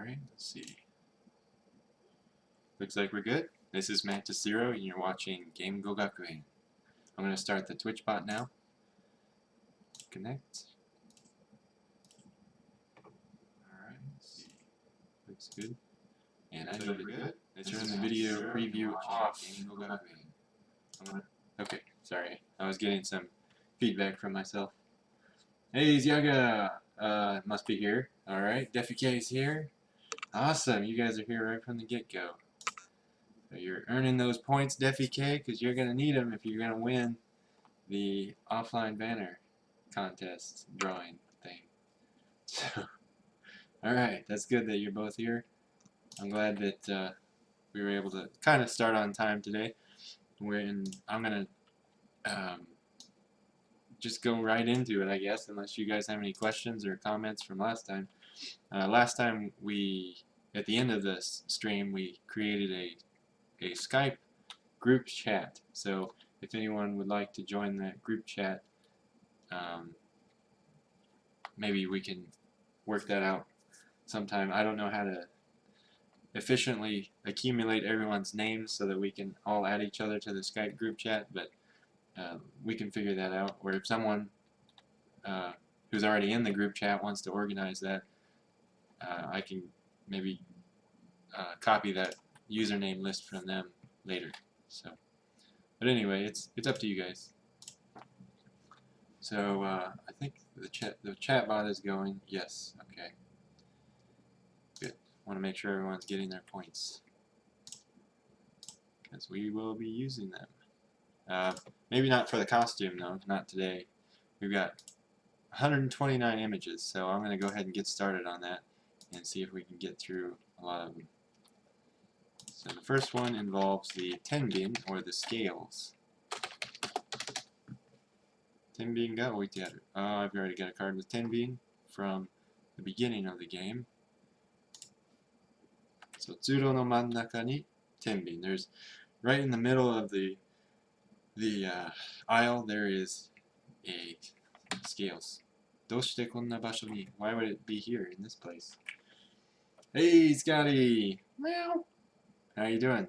Alright, let's see. Looks like we're good. This is Mantis Zero, and you're watching Game Go Gakuen. I'm going to start the Twitch bot now. Connect. Alright, let's see. Looks good. And I know we're good. Let's turn the video preview off. Game Go Gakuen. Okay, sorry. I was getting some feedback from myself. Hey, Zyaga! Must be here. Alright, Defike is here. Awesome, you guys are here right from the get-go. So you're earning those points, Defike, because you're going to need them if you're going to win the offline banner contest drawing thing. So, alright, that's good that you're both here. I'm glad that we were able to kind of start on time today. I'm going to just go right into it, I guess, unless you guys have any questions or comments from last time. Last time at the end of this stream, we created a Skype group chat. So if anyone would like to join that group chat, maybe we can work that out sometime. I don't know how to efficiently accumulate everyone's names so that we can all add each other to the Skype group chat, but we can figure that out. Or if someone who's already in the group chat wants to organize that, I can maybe copy that username list from them later. So, but anyway, it's up to you guys. So I think the chat bot is going. Yes. Okay. Good. Want to make sure everyone's getting their points because we will be using them. Maybe not for the costume though. Not today. We've got 129 images, so I'm going to go ahead and get started on that and see if we can get through a lot of them. So the first one involves the tenbin, or the scales. Tenbin ga oite aru. I've already got a card with tenbin from the beginning of the game. So tsuro no mannaka ni tenbin. There's right in the middle of the aisle there is a scales. Doshite konna basho ni? Why would it be here in this place? Hey, Scotty! Meow! How you doing?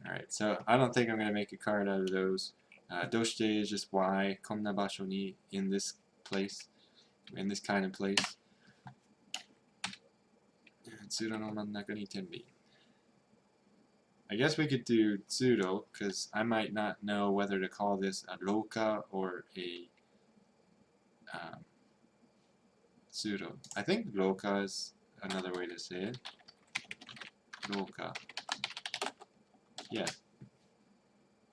Alright, so I don't think I'm going to make a card out of those. Doshite is just why, konna basho ni, in this place, in this kind of place. Tsuro no mannaka ni tenbin. I guess we could do tsuro, because I might not know whether to call this a roka or a tsuro. I think roka is another way to say it. Roka. Yeah.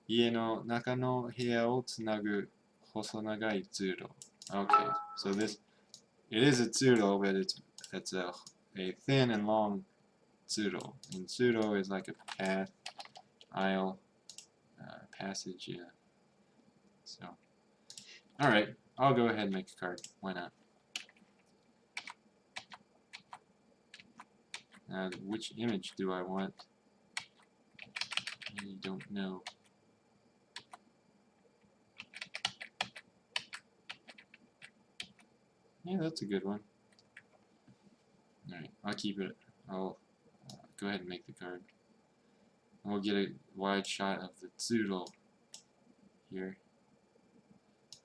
家の中の部屋をつなぐ細長い通路. Okay, so it is a tsuro, but it's a thin and long tsuro. And tsuro is like a path, aisle, passage, yeah. So, alright, I'll go ahead and make a card. Why not? Which image do I want? I don't know. Yeah, that's a good one. Alright, I'll keep it. I'll go ahead and make the card. And we'll get a wide shot of the tsuro here.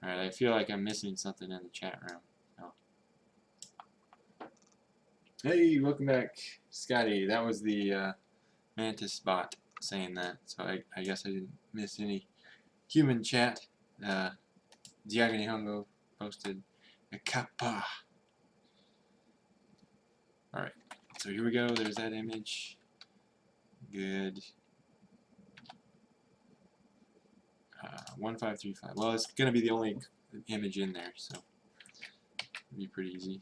Alright, I feel like I'm missing something in the chat room. Oh. Hey, welcome back, Scotty. That was the Mantis bot saying that, so I guess I didn't miss any human chat. Zyaga Nihongo posted a kappa. Alright, so here we go. There's that image. Good. 1535. Well, it's going to be the only image in there, so it'll be pretty easy.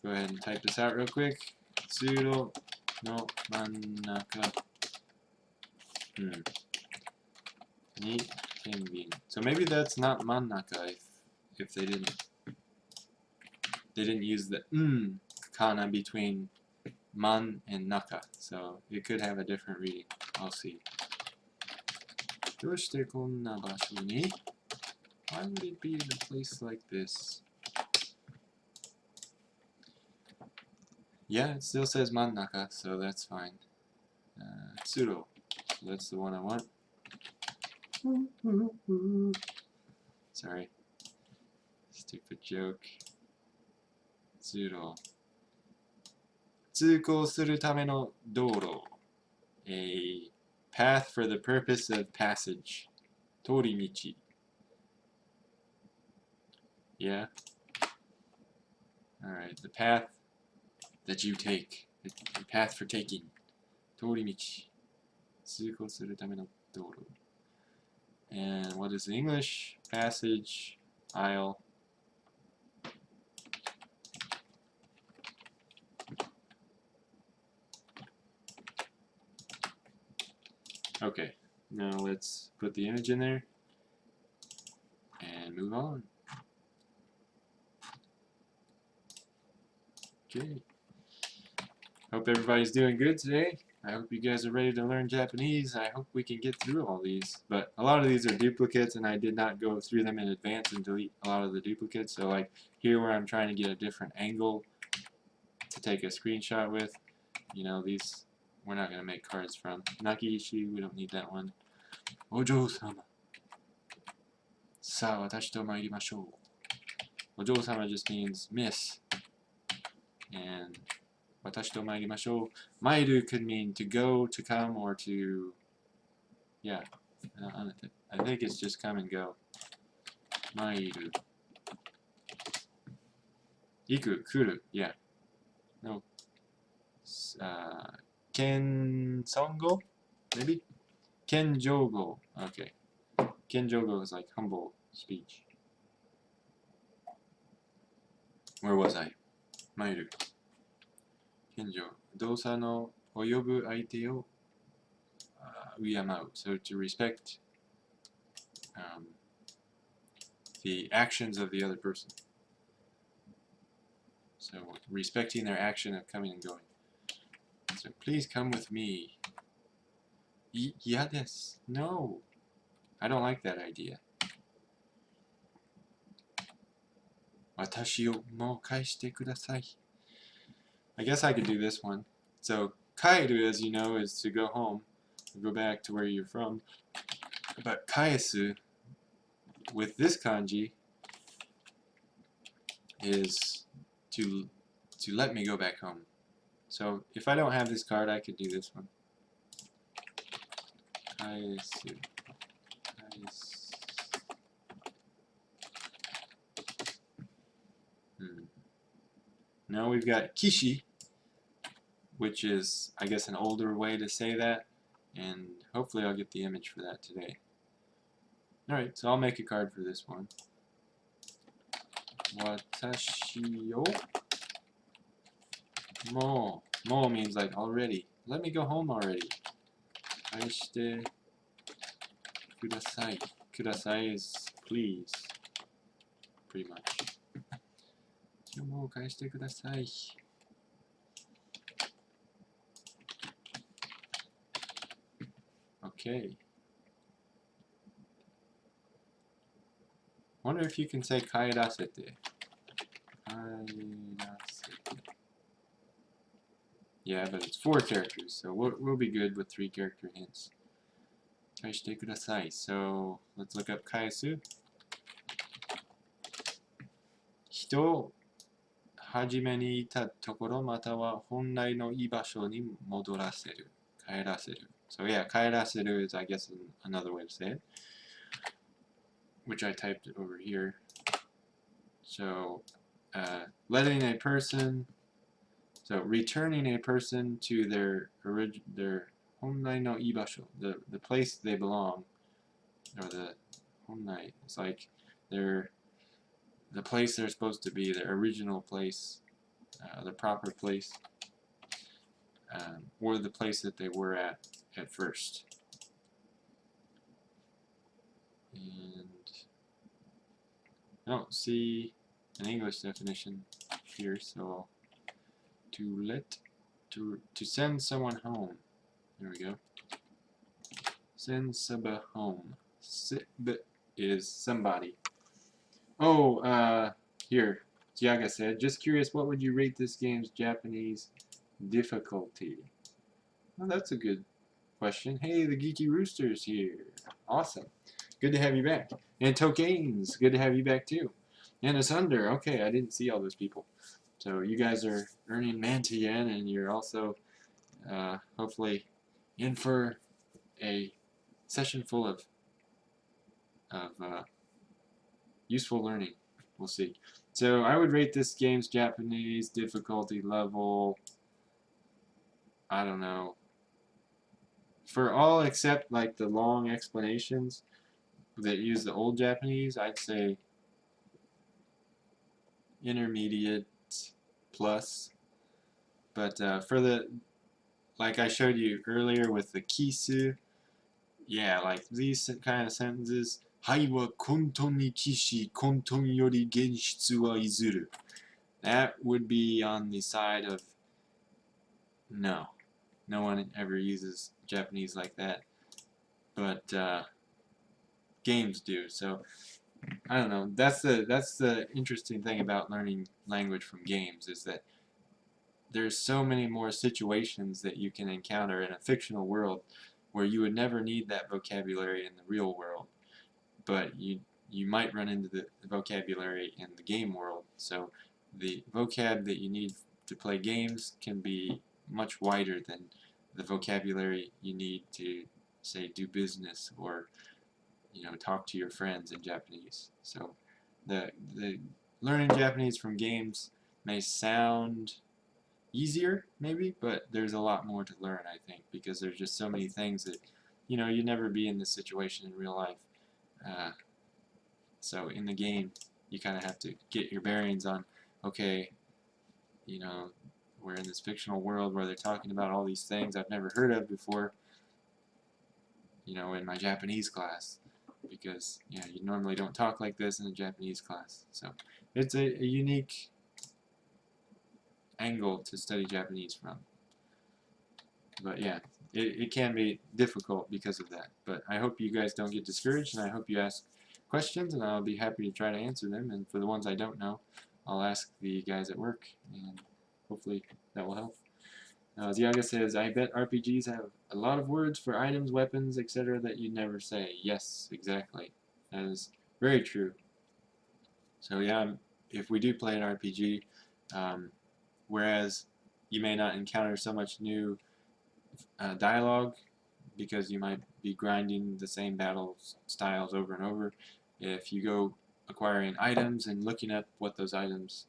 Go ahead and type this out real quick. Tsuro no mannaka ni tenbin. So maybe that's not mannaka if they didn't use the kana between man and naka. So it could have a different reading. I'll see. Doshite konna basho ni? Why would it be in a place like this? Yeah, it still says mannaka, so that's fine. Tsuro. So that's the one I want. Sorry. Stupid joke. Tsuro. 通行するための道路. A path for the purpose of passage. 通り道. Yeah. Alright, the path that you take. The path for taking. 通り道. 通行するための道路. And what is the English? Passage, aisle. Okay, now let's put the image in there and move on. Okay. Hope everybody's doing good today. I hope you guys are ready to learn Japanese. I hope we can get through all these. But a lot of these are duplicates, and I did not go through them in advance and delete a lot of the duplicates. So like here where I'm trying to get a different angle to take a screenshot with, you know, these we're not going to make cards from. Naki-ishi, we don't need that one. Ojo-sama. Sa watashi to mairimashou. Ojo-sama just means miss. And watashi to mairimashou. Mairu could mean to go, to come, or to... Yeah. I think it's just come and go. Mairu. Iku, kuru, yeah. No. Kensongo? Maybe? Kenjogo. Okay. Kenjogo is like humble speech. Where was I? Mairu. Kenjo. Dosa no oyobu aite o uyamau. So to respect the actions of the other person. So respecting their action of coming and going. So please come with me. Yeah, this. No. I don't like that idea. Watashi o mou kaishite kudasai. I guess I could do this one. So kaeru, as you know, is to go home, go back to where you're from. But kaesu, with this kanji, is to let me go back home. So if I don't have this card, I could do this one. Kaesu. Now we've got kishi, which is, I guess, an older way to say that, and hopefully I'll get the image for that today. Alright, so I'll make a card for this one. Watashi o mo. Mo means like already. Let me go home already. Kaishite kudasai. Kudasai is please, pretty much. Mo kaishite kudasai. Okay. Wonder if you can say kaerasete. Kaerasete. Yeah, but it's 4 characters, so we'll be good with 3 character hints. Kaishite kudasai. So let's look up kaesu. Hito hajime ni ita tokoro mata wa honrai no ii basho ni modoraseru. Kaeraseru. So yeah, kaeraseru is, I guess, another way to say it, which I typed over here. So letting a person, so returning a person to their honrai no ii basho, the place they belong, or the honrai. It's like the place they're supposed to be, their original place, the proper place, or the place that they were at first. And I don't see an English definition here, so to send someone home. There we go. Send somebody home. Sib is somebody. Oh, here. Jiaga said, just curious, what would you rate this game's Japanese difficulty? Well, that's a good question. Hey, the Geeky Rooster's here. Awesome. Good to have you back. And Tokanes, good to have you back too. And Asunder, okay, I didn't see all those people. So you guys are earning Manta Yen, and you're also hopefully in for a session full of useful learning. We'll see. So I would rate this game's Japanese difficulty level, I don't know, for all except like the long explanations that use the old Japanese, I'd say intermediate plus. But for the, like I showed you earlier with the kisu, yeah, like these kind of sentences, はいは混沌に帰し、混沌より現出はいずる. That would be on the side of no. No one ever uses Japanese like that. But games do. So I don't know. That's the interesting thing about learning language from games, is that there's so many more situations that you can encounter in a fictional world where you would never need that vocabulary in the real world, but you might run into the vocabulary in the game world. So the vocab that you need to play games can be much wider than the vocabulary you need to, say, do business or talk to your friends in Japanese. So the learning Japanese from games may sound easier maybe, but there's a lot more to learn, I think, because there's just so many things that you'd never be in this situation in real life. So in the game you kind of have to get your bearings on, okay, we're in this fictional world where they're talking about all these things I've never heard of before, in my Japanese class, because you normally don't talk like this in a Japanese class. So it's a unique angle to study Japanese from. But yeah, it can be difficult because of that. But I hope you guys don't get discouraged, and I hope you ask questions, and I'll be happy to try to answer them. And for the ones I don't know, I'll ask the guys at work, and hopefully that will help. Ziaga says, I bet RPGs have a lot of words for items, weapons, etc. that you'd never say. Yes, exactly. That is very true. So yeah, if we do play an RPG, whereas you may not encounter so much new dialogue because you might be grinding the same battle styles over and over, if you go acquiring items and looking up what those items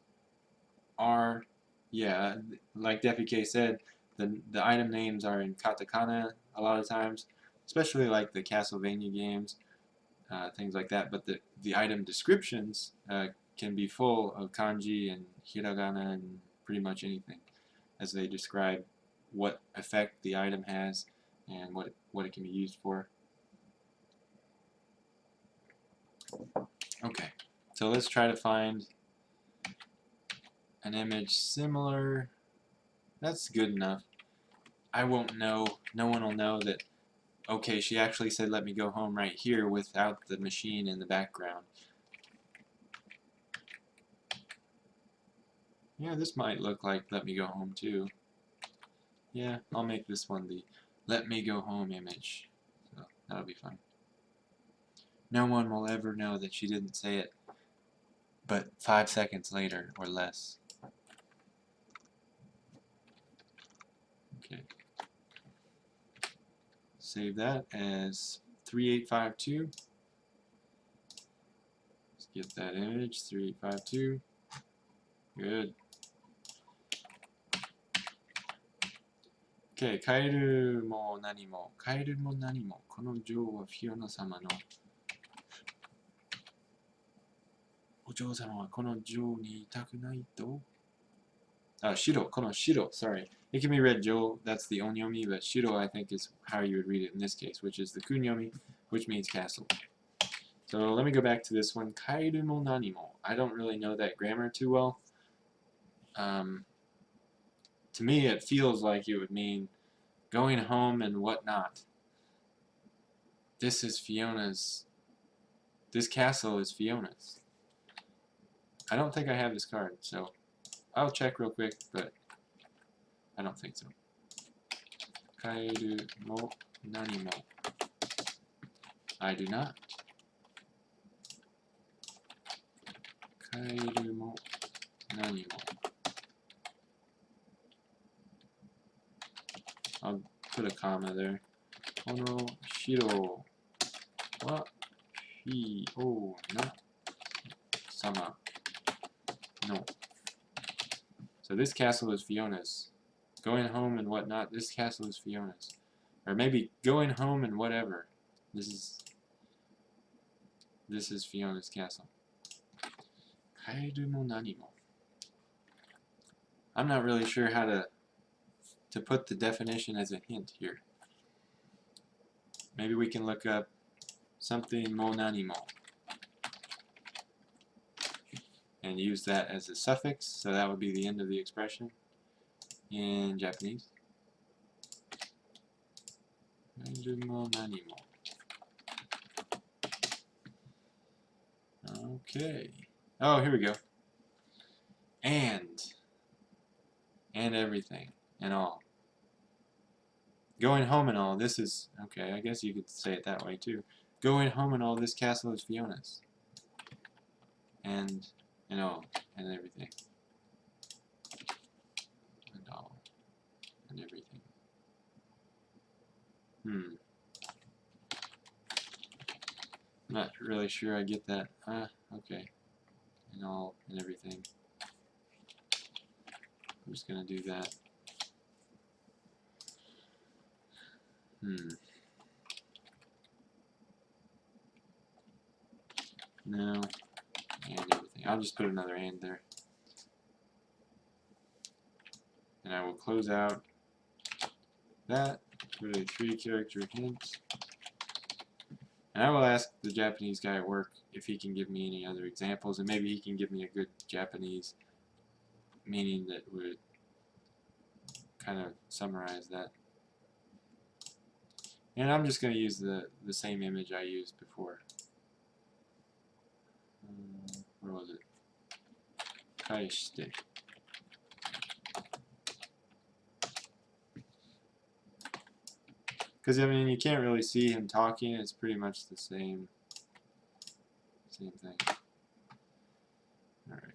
are, yeah, like DeFK said, the item names are in katakana a lot of times, especially like the Castlevania games, things like that. But the item descriptions can be full of kanji and hiragana and pretty much anything, as they describe what effect the item has and what it can be used for. Okay, so let's try to find an image similar. That's good enough. I won't know, no one will know that, okay, she actually said let me go home right here without the machine in the background. Yeah, this might look like let me go home too. Yeah, I'll make this one the let me go home image. So that'll be fun. No one will ever know that she didn't say it, but 5 seconds later or less. Okay. Save that as 3852. Let's get that image, 3852. Good. Okay, カエルも何も、カエルも何も、この女王はフィオナ様の、お嬢様はこの女王にいたくないと、Shiro, この Shiro, sorry. It can be read Jo, that's the onyomi, but Shiro I think is how you would read it in this case, which is the kunyomi, which means castle. So let me go back to this one. Kaeru mo nani mo. I don't really know that grammar too well. To me it feels like it would mean going home and whatnot. This is Fiona's. This castle is Fiona's. I don't think I have this card, so I'll check real quick, but I don't think so. Kaeru mo nani mo. I do not. Kaeru mo nani mo. I'll put a comma there. Kono shiro wa Fiona sama no. So this castle is Fiona's. Going home and whatnot, this castle is Fiona's. Or maybe going home and whatever. This is Fiona's castle. Kaeru mo nani mo. I'm not really sure how to put the definition as a hint here. Maybe we can look up something mo nani mo and use that as a suffix, so that would be the end of the expression in Japanese. Kaeru mo nani mo. Okay. Oh, here we go. And everything and all. Going home and all, this is, okay, I guess you could say it that way too. Going home and all, this castle is Fiona's. And all, and everything. And all, and everything. Not really sure I get that. Okay. And all, and everything. I'm just gonna do that. No. And everything. I'll just put another and there. And I will close out that with a 3-character hint. And I will ask the Japanese guy at work if he can give me any other examples, and maybe he can give me a good Japanese meaning that would kind of summarize that. And I'm just going to use the same image I used before. Where was it? Kaishite. Because, I mean, you can't really see him talking. It's pretty much the same thing. Alright.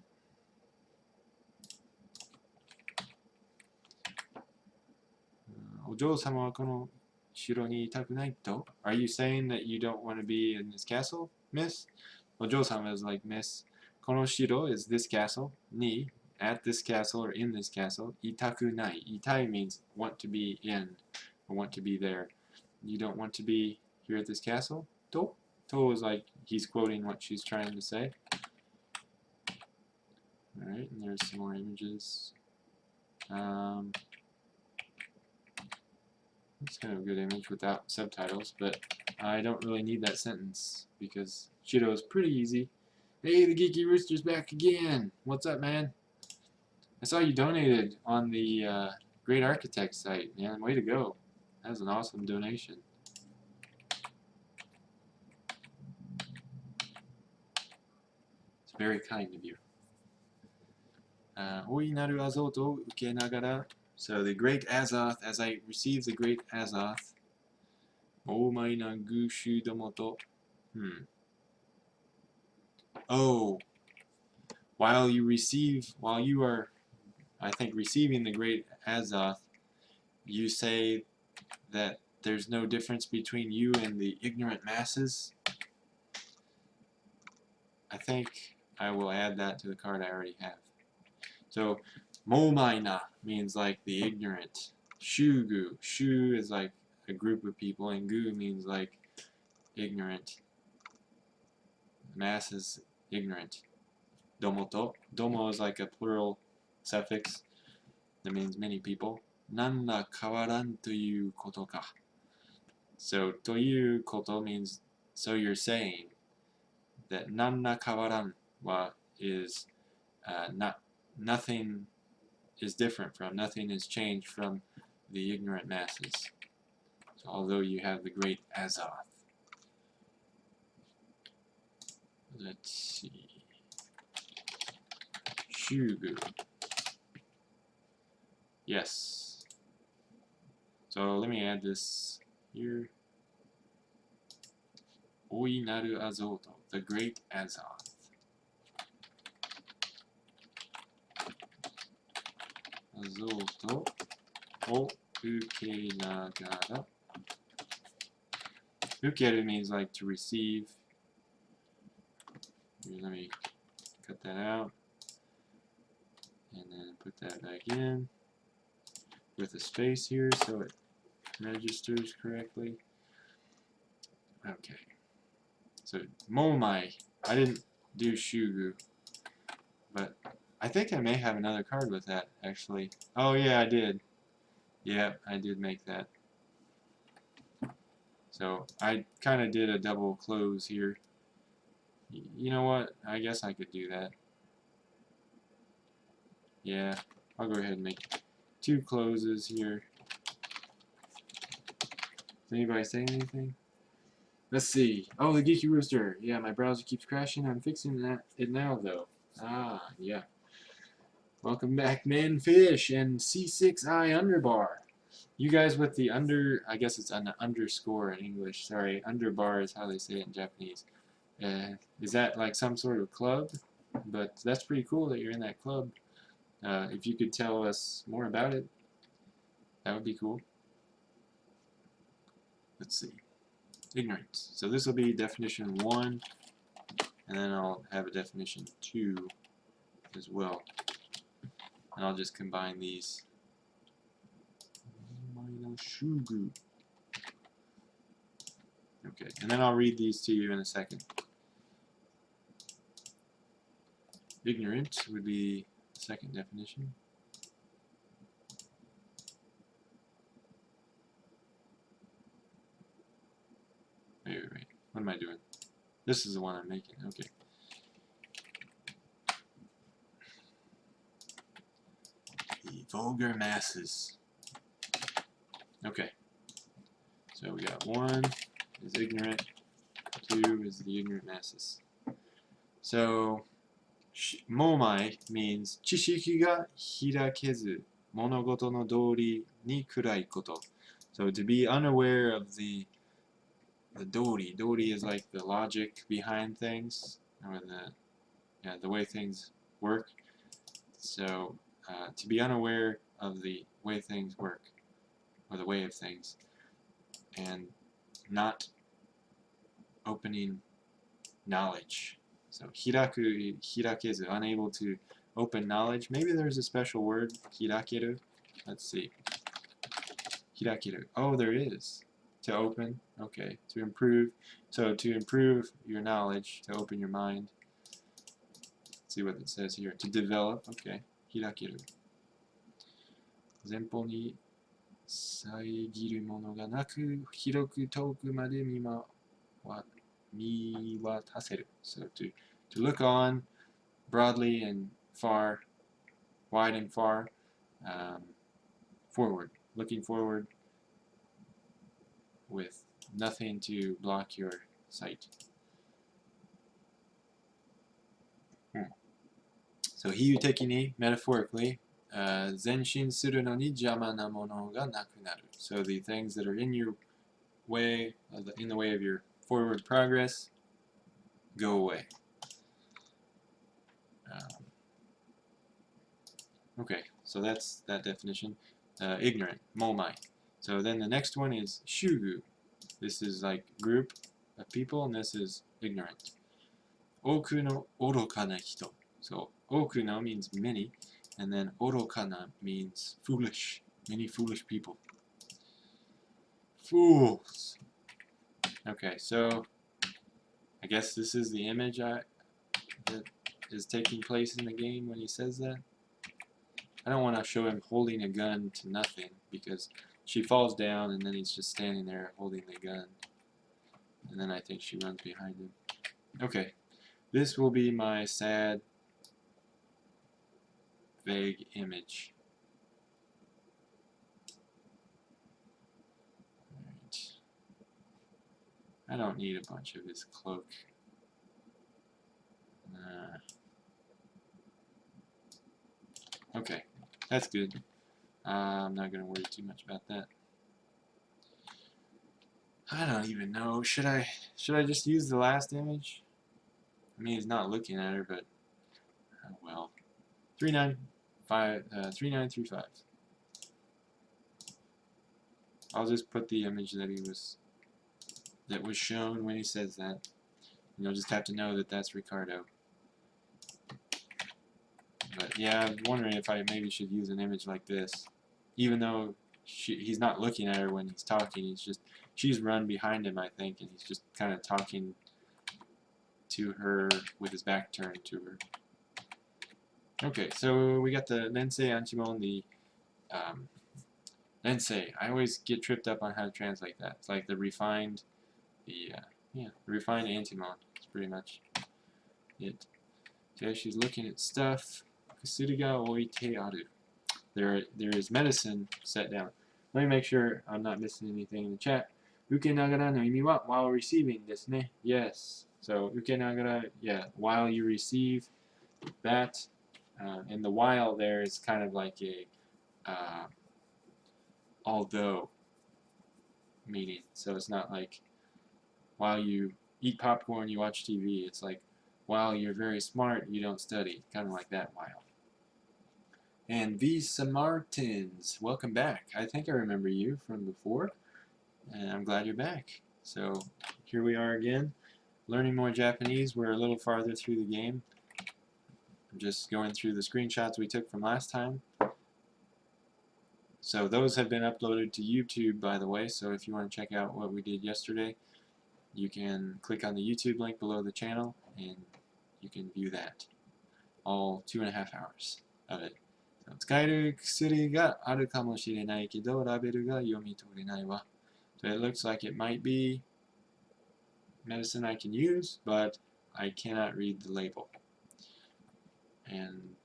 Ojo-sama wa kono shiro ni itaku nai to? Are you saying that you don't want to be in this castle, miss? Ojo-sama is like miss. Kono shiro is this castle. Ni, at this castle or in this castle. Itaku nai. Itai means want to be in or want to be there. You don't want to be here at this castle? To? To is like he's quoting what she's trying to say. Alright, and there's some more images. It's kind of a good image without subtitles, but I don't really need that sentence because Shiro is pretty easy. Hey, the Geeky Rooster's back again! What's up, man? I saw you donated on the Great Architect site, man. Way to go. That was an awesome donation. It's very kind of you. Oi naru azoth o uke nagara. So the Great Azoth, as I receive the Great Azoth. Omai na gushu domoto. Oh. While you are, I think, receiving the Great Azoth, you say that there's no difference between you and the ignorant masses. I think I will add that to the card I already have. So, momaina means like the ignorant. Shugu. Shu is like a group of people, and gu means like ignorant. Mass is ignorant. Domoto. Domo is like a plural suffix that means many people. Nanna kawaran toyu koto ka. So, toyu koto means so you're saying that nanna kawaran wa is nothing is different from, nothing is changed from the ignorant masses. So, although you have the Great Azoth. Let's see. Shugu. Yes. So let me add this here. Oi naru azoto, the great Azoth. Azoto o uke nagara. Ukeru means like to receive. Here, let me cut that out. And then put that back in with a space here so it registers correctly. Okay. So Momai. I didn't do Shugu, but I think I may have another card with that actually. Oh yeah, I did. Yeah, I did make that. So I kind of did a double close here. You know what? I guess I could do that. Yeah, I'll go ahead and make 2 closes here. Did anybody say anything? Let's see. Oh, the Geeky Rooster. Yeah, my browser keeps crashing. I'm fixing it now, though. Ah, yeah. Welcome back, Manfish and C6I Underbar. You guys with the under, I guess it's an underscore in English. Sorry, underbar is how they say it in Japanese. Is that like some sort of club? But that's pretty cool that you're in that club. If you could tell us more about it, that would be cool. Let's see. Ignorance. So this will be definition 1, and then I'll have a definition 2 as well. And I'll just combine these. Okay, and then I'll read these to you in a second. Ignorant would be the second definition. Wait. What am I doing? This is the one I'm making. Okay. The vulgar masses. Okay. So we got 1 is ignorant, 2 is the ignorant masses. So momai means 知識が開けず物事の道理に暗いこと. So to be unaware of the dori. Dori is like the logic behind things, or the way things work. So to be unaware of the way things work, or the way of things, and not opening knowledge. So hirakezu, unable to open knowledge. Maybe there's a special word, hirakeru. Let's see. Hirakeru. Oh, there is. To open. Okay. To improve. So to improve your knowledge, to open your mind. Let's see what it says here. To develop. Okay. Hirakeru. 前方に遮るものがなく、広く遠くまで見渡せる. So to look on broadly and far, wide and far, forward, looking forward with nothing to block your sight. So hiyuteki ni, metaphorically, zenshin suru no ni jama na mono ga nakunaru. So the things that are in your way, in the way of your forward progress, go away. Okay, so that's that definition. Ignorant, momai. So then the next one is shugu. This is like group of people, and this is ignorant. Oku no orokana hito. So oku no means many, and then orokana means foolish. Many foolish people. Fools. Okay, so I guess this is the image that is taking place in the game when he says that. I don't want to show him holding a gun to nothing, because she falls down and then he's just standing there holding the gun. And then I think she runs behind him. Okay, this will be my sad, vague image. Alright. I don't need a bunch of his cloak. Okay, that's good. I'm not going to worry too much about that. I don't even know. Should I just use the last image? I mean, he's not looking at her, but oh well. 3935. I'll just put the image that was shown when he says that. And you'll just have to know that that's Ricardo. But yeah, I'm wondering if I maybe should use an image like this, even though he's not looking at her when he's talking. She's run behind him, I think, and he's just kind of talking to her with his back turned to her. Okay, so we got the Nensei Anchimon, the Nensei. I always get tripped up on how to translate that. It's like the refined, the refined Antimon. It's pretty much it. Okay, she's looking at stuff. Kusuri ga oite aru. There is medicine set down. Let me make sure I'm not missing anything in the chat. Uke nagara no imi wa while receiving desu ne. Yes. So uke nagara, yeah, while you receive that. And the while there is kind of like a although meaning. So it's not like while you eat popcorn, you watch TV. It's like while you're very smart, you don't study. Kind of like that while. And Visa Martins, welcome back. I think I remember you from before, and I'm glad you're back. So here we are again, learning more Japanese. We're a little farther through the game. I'm just going through the screenshots we took from last time. So those have been uploaded to YouTube, by the way, so if you want to check out what we did yesterday, you can click on the YouTube link below the channel, and you can view that. All 2.5 hours of it. 使える薬があるかもしれないけど、ラベルが読み取れないわ。So it looks like it might be medicine I can use, but I cannot read the label. And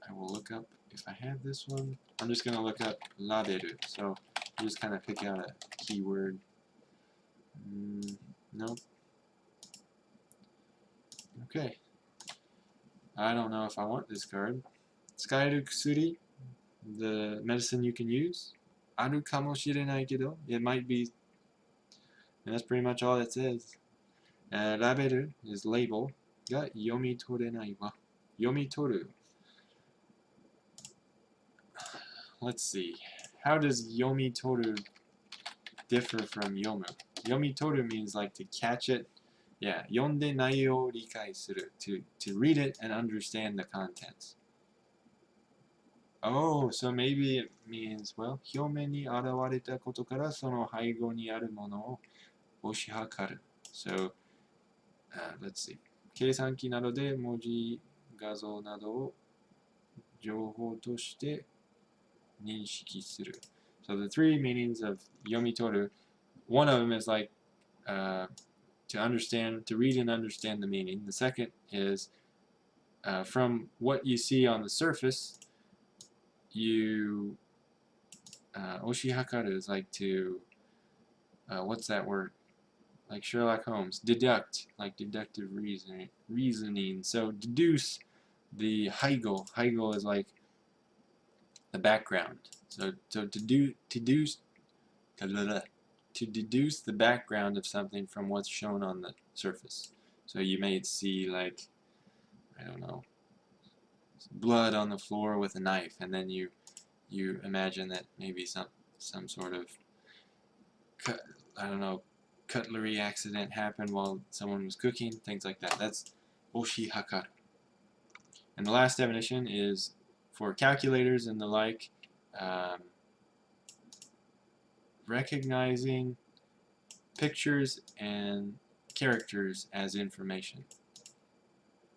I will look up if I have this one. I'm just going to look up laberu. So you just kind of pick out a keyword. Nope. Okay. I don't know if I want this card. 使える薬, the medicine you can use. あるかもしれないけど, it might be. And that's pretty much all it says. ラベル is label が読み取れないわ。読み取る. Let's see. How does 読み取る differ from 読む? 読み取る means like to catch it. Yeah, 読んで内容を理解する. To read it and understand the contents. Oh, so maybe it means, well, 表面に現れたことからその背後にあるものを推し量る. So, let's see. 計算機などで文字、画像などを情報として認識する. So the three meanings of 読み取る, one of them is like to understand, to read and understand the meaning. The second is from what you see on the surface, you 推し量る is like to what's that word? Like Sherlock Holmes, deduct, like deductive reasoning. So deduce the heigo. Heigo is like the background. So to deduce the background of something from what's shown on the surface. So you may see, like, I don't know, blood on the floor with a knife, and then you imagine that maybe some sort of I don't know, cutlery accident happened while someone was cooking, things like that. That's oshi hakaru. And the last definition is for calculators and the like, recognizing pictures and characters as information.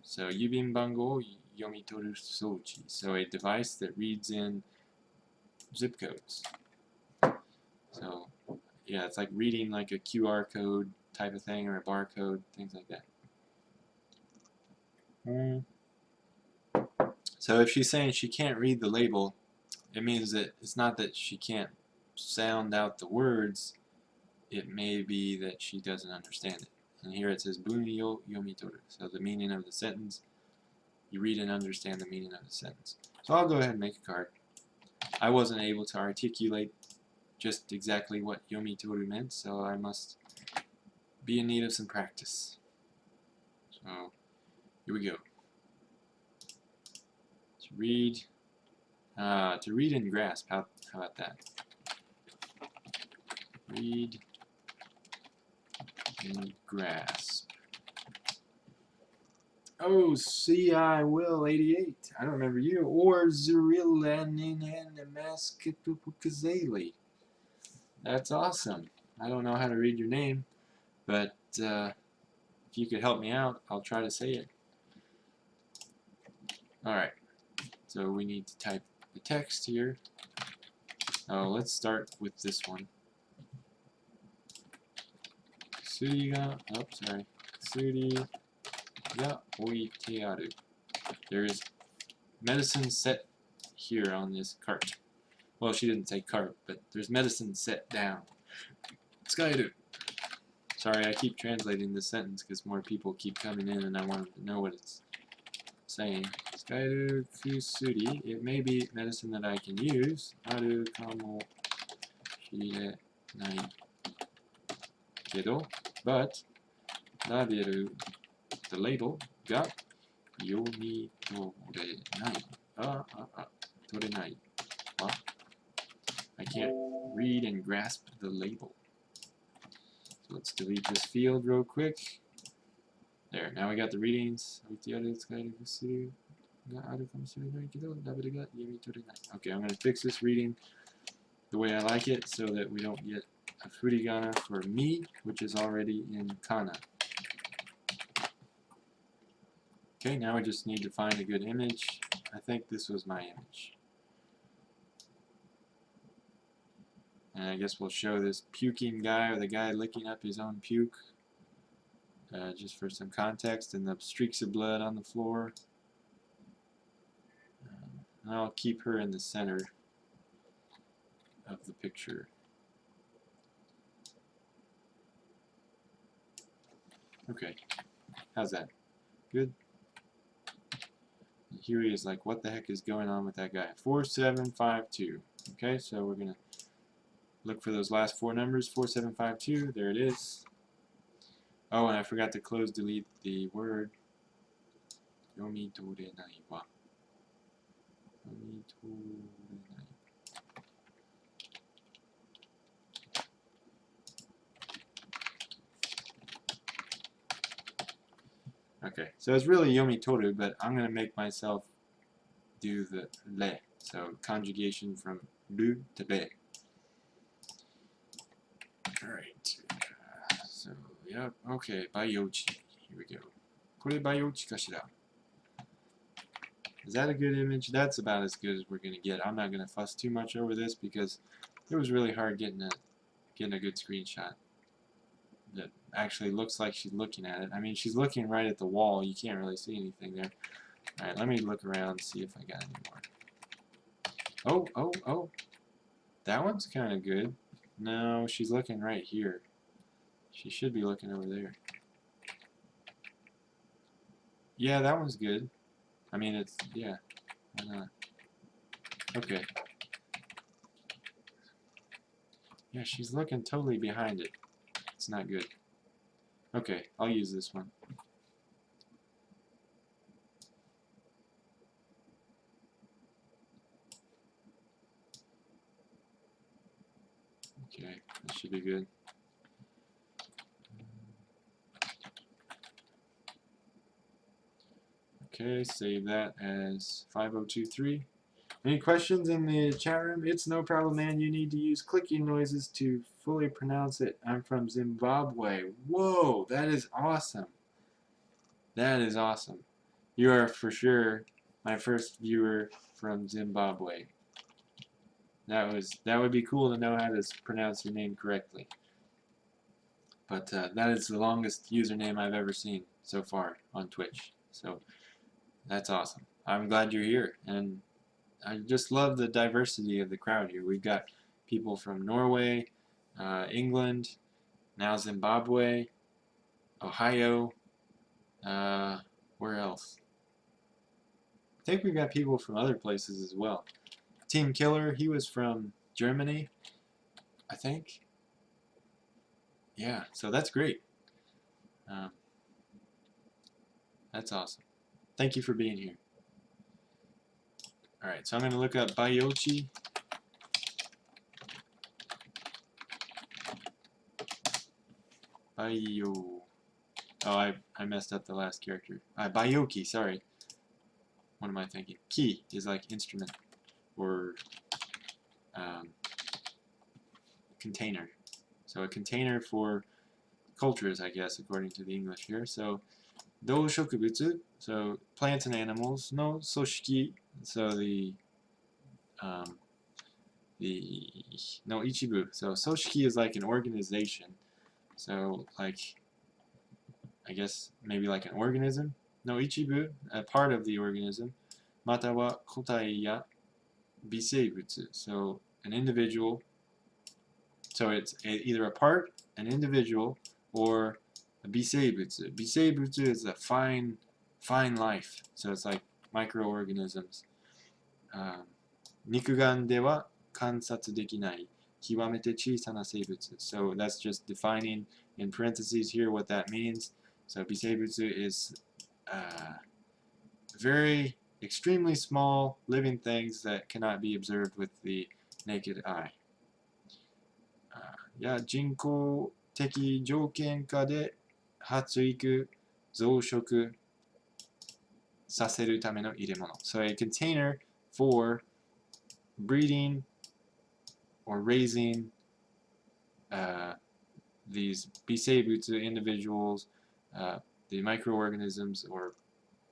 So, 郵便番号を読み取る装置. So, a device that reads in zip codes. So, yeah, it's like reading like a QR code type of thing or a barcode, things like that. So if she's saying she can't read the label, it means that it's not that she can't sound out the words, it may be that she doesn't understand it. And here it says Bun yo yomitoru. So the meaning of the sentence you read and understand the meaning of the sentence. So I'll go ahead and make a card. I wasn't able to articulate just exactly what yomi toru meant, so I must be in need of some practice. So here we go. To read and grasp. How about that? Read and grasp. Oh, see, I will, 88. I don't remember you. Or Zurilaninamasketukazali. That's awesome. I don't know how to read your name, but if you could help me out, I'll try to say it. Alright, so we need to type the text here. Oh, let's start with this one. Suri ga, oh, sorry. Suri ga oite aru. There is medicine set here on this cart. Well, she didn't say cart, but there's medicine set down. Tsukaeru. Sorry, I keep translating this sentence because more people keep coming in and I want them to know what it's saying. Tsukaeru kusuri. It may be medicine that I can use. Aru kamo shirenai kedo. But, laberu, the label, ga yomi torenai. Torenai. What? I can't read and grasp the label. So let's delete this field real quick. There, now we got the readings. Okay, I'm going to fix this reading the way I like it so that we don't get a furigana for me, which is already in kana. Okay, now we just need to find a good image. I think this was my image. And I guess we'll show this puking guy, or the guy licking up his own puke, just for some context, and the streaks of blood on the floor. And I'll keep her in the center of the picture. Okay, how's that? Good? And here he is like, what the heck is going on with that guy? 4752. Okay, so we're going to look for those last four numbers. 4752, there it is. Oh, and I forgot to close delete the word. Yomi torenai wa. Yomi torenai. Okay, so it's really yomi toru, but I'm going to make myself do the le. So conjugation from ru to le. Alright. So, yep, okay, baiyouchi. Here we go. Kore baiyouchi kashira. Is that a good image? That's about as good as we're going to get. I'm not going to fuss too much over this because it was really hard getting a good screenshot that actually looks like she's looking at it. I mean, she's looking right at the wall. You can't really see anything there. Alright, let me look around and see if I got any more. Oh. That one's kind of good. No, she's looking right here. She should be looking over there. Yeah, that one's good. I mean, it's, yeah, why not? Okay. Yeah, she's looking totally behind it. It's not good. Okay, I'll use this one. Okay, that should be good. Okay, save that as 5023. Any questions in the chat room? It's no problem, man. You need to use clicking noises to fully pronounce it. I'm from Zimbabwe. Whoa, that is awesome. That is awesome. You are for sure my first viewer from Zimbabwe. That would be cool to know how to pronounce your name correctly. But that is the longest username I've ever seen so far on Twitch. So that's awesome. I'm glad you're here, and I just love the diversity of the crowd here. We've got people from Norway, England, now Zimbabwe, Ohio, where else? I think we've got people from other places as well. Team Killer, he was from Germany, I think. Yeah, so that's great. That's awesome. Thank you for being here. Alright, so I'm going to look up Bayochi. Bayo. Oh, I messed up the last character. Bayoki, sorry. What am I thinking? Ki is like instrument or container. So a container for cultures, I guess, according to the English here. So 動植物, so plants and animals, の組織, so no 一部, so 組織 is like an organization, so like, I guess maybe like an organism, の一部, a part of the organism, または個体や微生物, so an individual, so it's either a part, an individual, or a 微生物. 微生物 is a fine life, so it's like microorganisms. 肉眼では観察できない極めて小さな生物. So that's just defining in parentheses here what that means. So 微生物 is very extremely small living things that cannot be observed with the naked eye. 人工的条件下で発育増殖させるための入れ物. So a container for breeding or raising these 微生物 individuals, the microorganisms or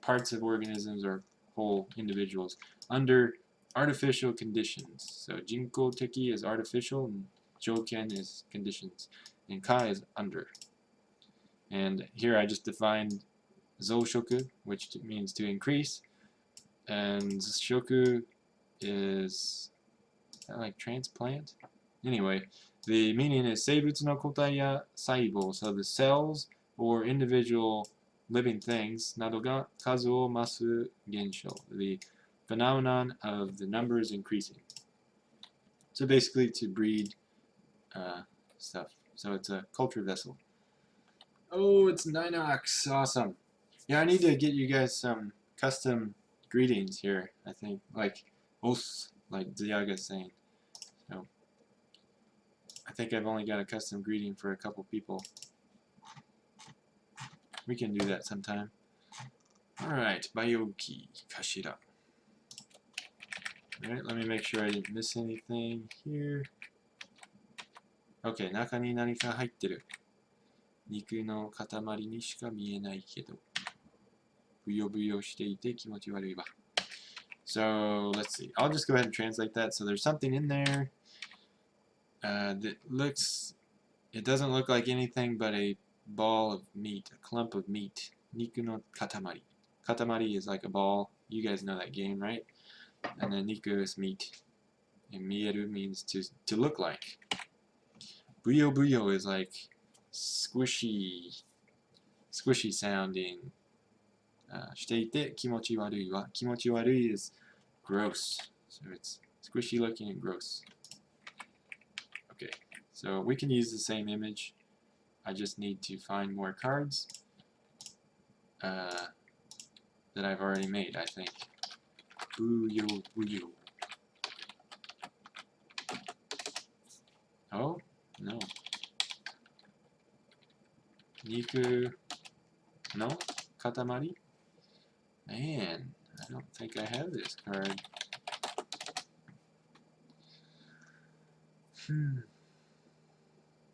parts of organisms or whole individuals under artificial conditions. So 人工的 is artificial and 条件 is conditions and か is under. And here I just defined 増殖, which means to increase, and 殖 is that like transplant? Anyway, the meaning is 生物の個体や細胞, so the cells or individual living things などが数を増す現象, the phenomenon of the numbers increasing. So basically to breed stuff. So it's a culture vessel. Oh, it's Ninox. Awesome. Yeah, I need to get you guys some custom greetings here, I think. Like os, like Ziaga's saying. So I think I've only got a custom greeting for a couple people. We can do that sometime. Alright, Bayoki Kashira. Alright, let me make sure I didn't miss anything here. Okay, 中に何か入ってる。肉の塊にしか見えないけど、ブヨブヨしていて気持ち悪いわ。So, let's see. I'll just go ahead and translate that. So there's something in there that looks, it doesn't look like anything but a ball of meat, a clump of meat. 肉の塊. Katamari is like a ball. You guys know that game, right? And then niku is meat. And mieru means to look like. Buyo buyo is like squishy sounding. していて気持ち悪いは気持ち悪い is gross. So it's squishy looking and gross. Okay, so we can use the same image. I just need to find more cards that I've already made, I think. Buyo buyo. Oh, no. Niku no katamari? Man, I don't think I have this card.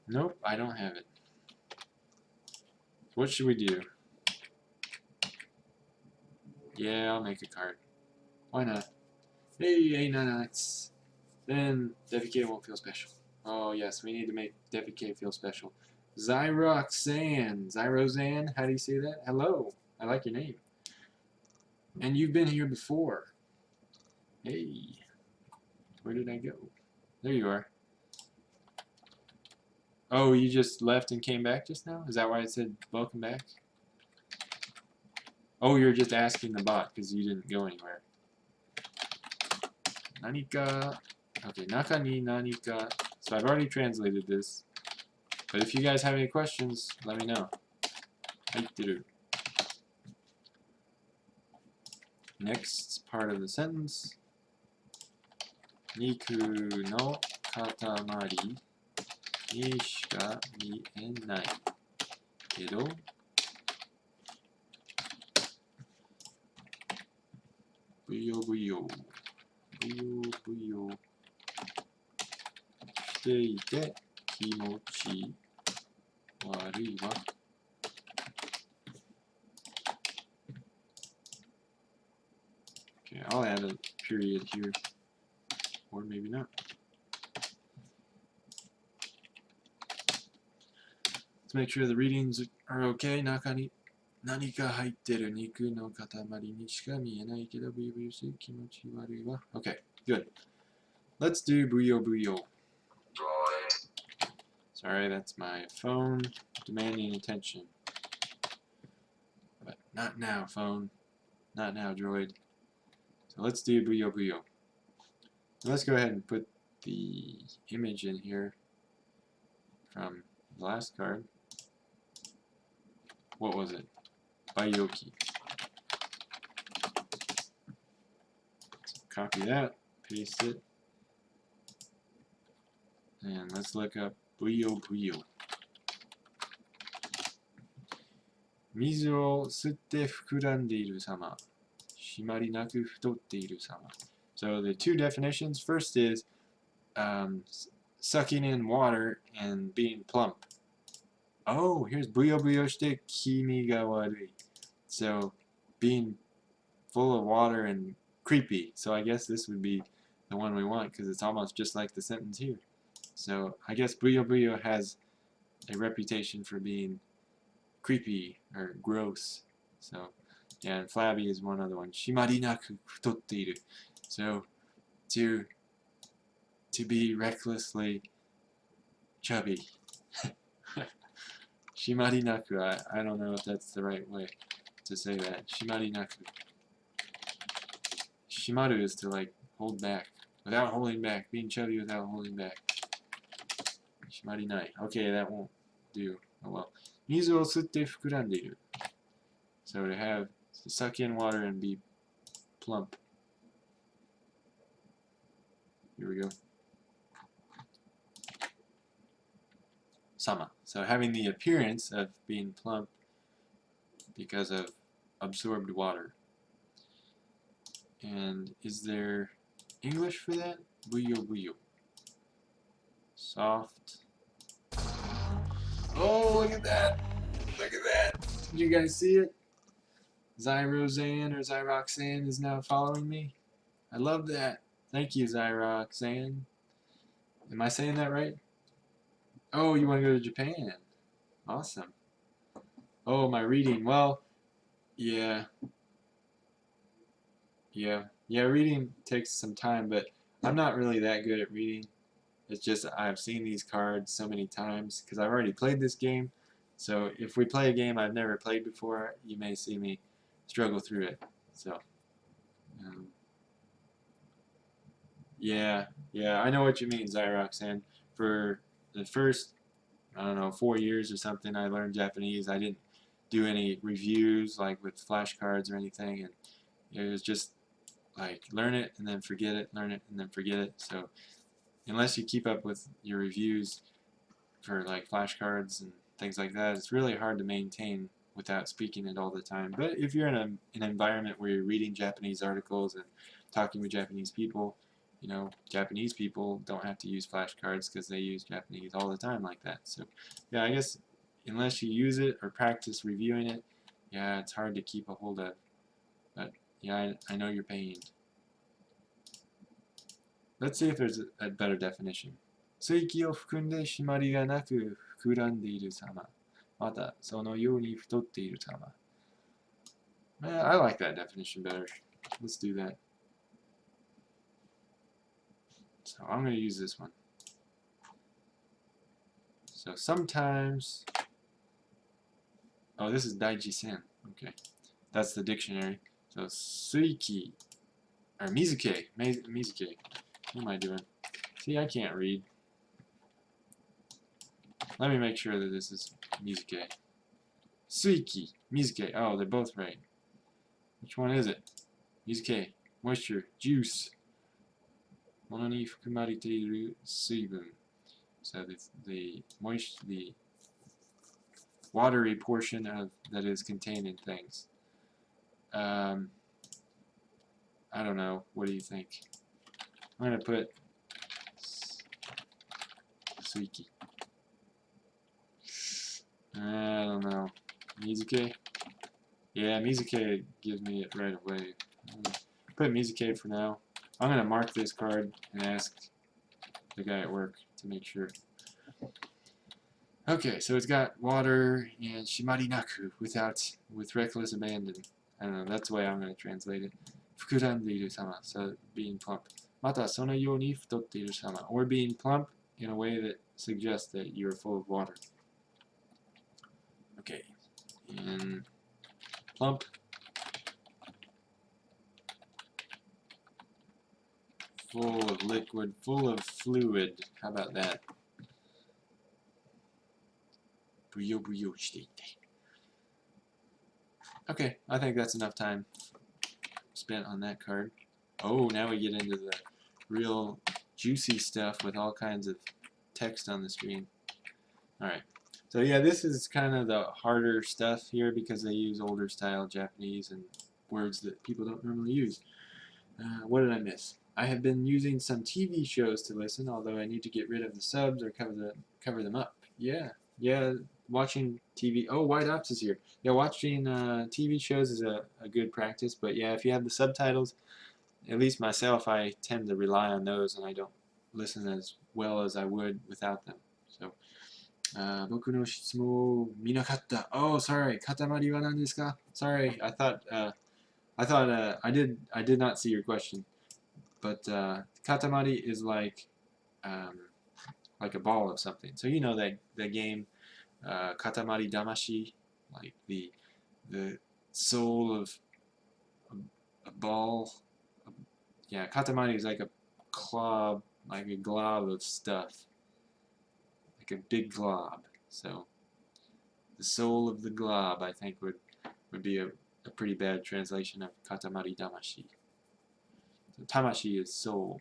Nope, I don't have it. What should we do? Yeah, I'll make a card. Why not? Hey, Nanox. Then Devy won't feel special. Oh yes, we need to make Devy feel special. Zyroxan. Zyrozan, how do you say that? Hello, I like your name. And you've been here before. Hey, where did I go? There you are. Oh, you just left and came back just now? Is that why it said welcome back? Oh, you're just asking the bot because you didn't go anywhere. Nanika. Okay, naka ni nanika. So I've already translated this. But if you guys have any questions, let me know. Haitteru. Next part of the sentence. Niku no katamari ni shika mienai kedo buyo buyoしていて気持ち悪いわ。Okay, I'll add a period here, or maybe not. Let's make sure the readings are okay. 中に何か入ってる肉の塊にしか見えないけど、ブヨブヨして気持ち悪いわ。Okay, good. Let's do buyo buyo. Sorry, that's my phone demanding attention. But not now, phone. Not now, droid. So let's do buyo buyo. Let's go ahead and put the image in here from the last card. What was it? Bayoki. So copy that, paste it, and let's look up buyo buyo. 水を吸って膨らんでいる様。締まりなく太っている様。So the two definitions. First is sucking in water and being plump. Oh, here's buyo buyo shite kimi ga warui. So being full of water and creepy. So I guess this would be the one we want because it's almost just like the sentence here. So I guess buyo buyo has a reputation for being creepy or gross. So yeah, and flabby is one other one. Shimari naku futotteiru. So to be recklessly chubby. Shimari naku. I don't know if that's the right way to say that. Shimari naku. Shimaru is to like hold back. Without holding back. Being chubby without holding back. Shimari nai. Okay, that won't do. Oh well. Mizu o sutte fukurandeiru. So to suck in water and be plump. Here we go. Sama. So having the appearance of being plump because of absorbed water. And is there English for that? Buyo buyo. Soft. Oh, look at that. Look at that. Did you guys see it? Zyrozan or Zyroxan is now following me. I love that. Thank you, Zyroxan. Am I saying that right? Oh, you want to go to Japan? Awesome. Oh, my reading. Well, yeah. Reading takes some time, but I'm not really that good at reading. It's just I've seen these cards so many times because I've already played this game. So if we play a game I've never played before, you may see me struggle through it. So, yeah, I know what you mean, Zyroxan. For the first, I don't know, 4 years or something, I learned Japanese. I didn't do any reviews like with flashcards or anything, and it was just like learn it and then forget it, learn it and then forget it. So unless you keep up with your reviews for like flashcards and things like that, it's really hard to maintain without speaking it all the time. But if you're in an environment where you're reading Japanese articles and talking with Japanese people, you know, Japanese people don't have to use flashcards because they use Japanese all the time like that. So yeah, I guess unless you use it or practice reviewing it, yeah, it's hard to keep a hold of. But yeah, I know your pain. Let's see if there's a better definition. 水気を含んで締まりがなく膨らんでいる様。また、そのように太っている様。I like that definition better. Let's do that. So I'm going to use this one. So sometimes... Oh, this is Daiji-sen. Okay. That's the dictionary. So suiki, or mizuke, mizuke. What am I doing? See, I can't read. Let me make sure that this is mizuke. Suiki, mizuke. Oh, they're both right. Which one is it? Mizuke, moisture, juice. ものに含まれている水分. So the watery portion of that is contained in things. I don't know. What do you think? I'm gonna put suiki. I don't know. Mizuke? Yeah, Mizuke gives me it right away. Put Mizuke for now. I'm going to mark this card and ask the guy at work to make sure. Okay, so it's got water and shimari naku, with reckless abandon. I don't know, that's the way I'm going to translate it. Fukurandeiru sama, so being plump. Mata sono you ni futoteiru sama, or being plump in a way that suggests that you're full of water. Okay, and plump. Full of liquid, full of fluid. How about that? Buyo buyo shiteite. Okay, I think that's enough time spent on that card. Oh, now we get into the real juicy stuff with all kinds of text on the screen. Alright, so yeah, this is kind of the harder stuff here because they use older style Japanese and words that people don't normally use. What did I miss? I have been using some TV shows to listen, although I need to get rid of the subs or cover them up. Yeah, watching TV. Oh, White Ops is here. Yeah, watching TV shows is a good practice, but yeah, if you have the subtitles, at least myself, I tend to rely on those, and I don't listen as well as I would without them. So, 僕の質問を見なかった. Oh, sorry. 塊は何ですか? Sorry, I thought I did not see your question. But katamari is like a ball of something. So you know that game, katamari damashi, like the soul of a ball. Yeah, katamari is like a glob of stuff, like a big glob. So the soul of the glob, I think, would be a pretty bad translation of katamari damashi. So tamashi is soul.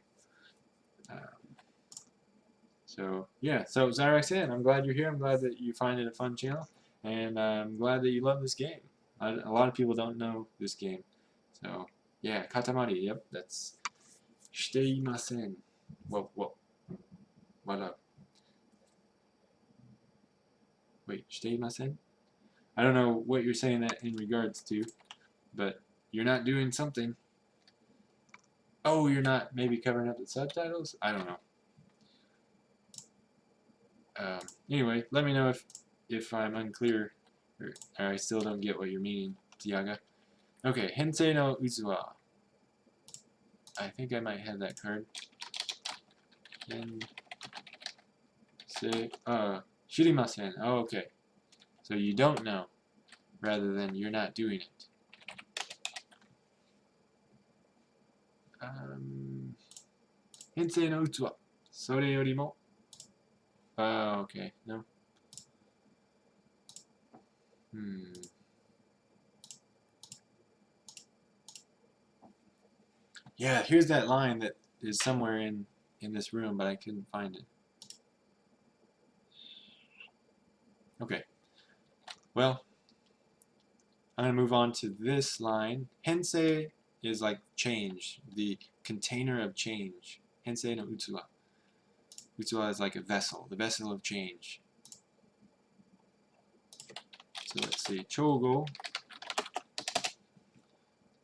So yeah, so as I said, I'm glad you're here. I'm glad that you find it a fun channel, and I'm glad that you love this game. A lot of people don't know this game. So yeah, katamari. Yep, that's shiteimasen. What up? Wait, shiteimasen? I don't know what you're saying that in regards to, but you're not doing something. Oh, you're not maybe covering up the subtitles? I don't know. Anyway, let me know if I'm unclear or I still don't get what you're meaning, Tiaga. Okay, Hensei no Uzuwa. I think I might have that card. Hensei, shirimasen. Oh, okay. So you don't know, rather than you're not doing it. Hensei no Uzuwa. Sore yorimo. Oh, okay. No. Yeah, here's that line that is somewhere in this room, but I couldn't find it. Okay. Well, I'm going to move on to this line. Hensei is like change, the container of change. Hensei no Utsuwa. Utsuwa is like a vessel, the vessel of change. So let's see. Chogo.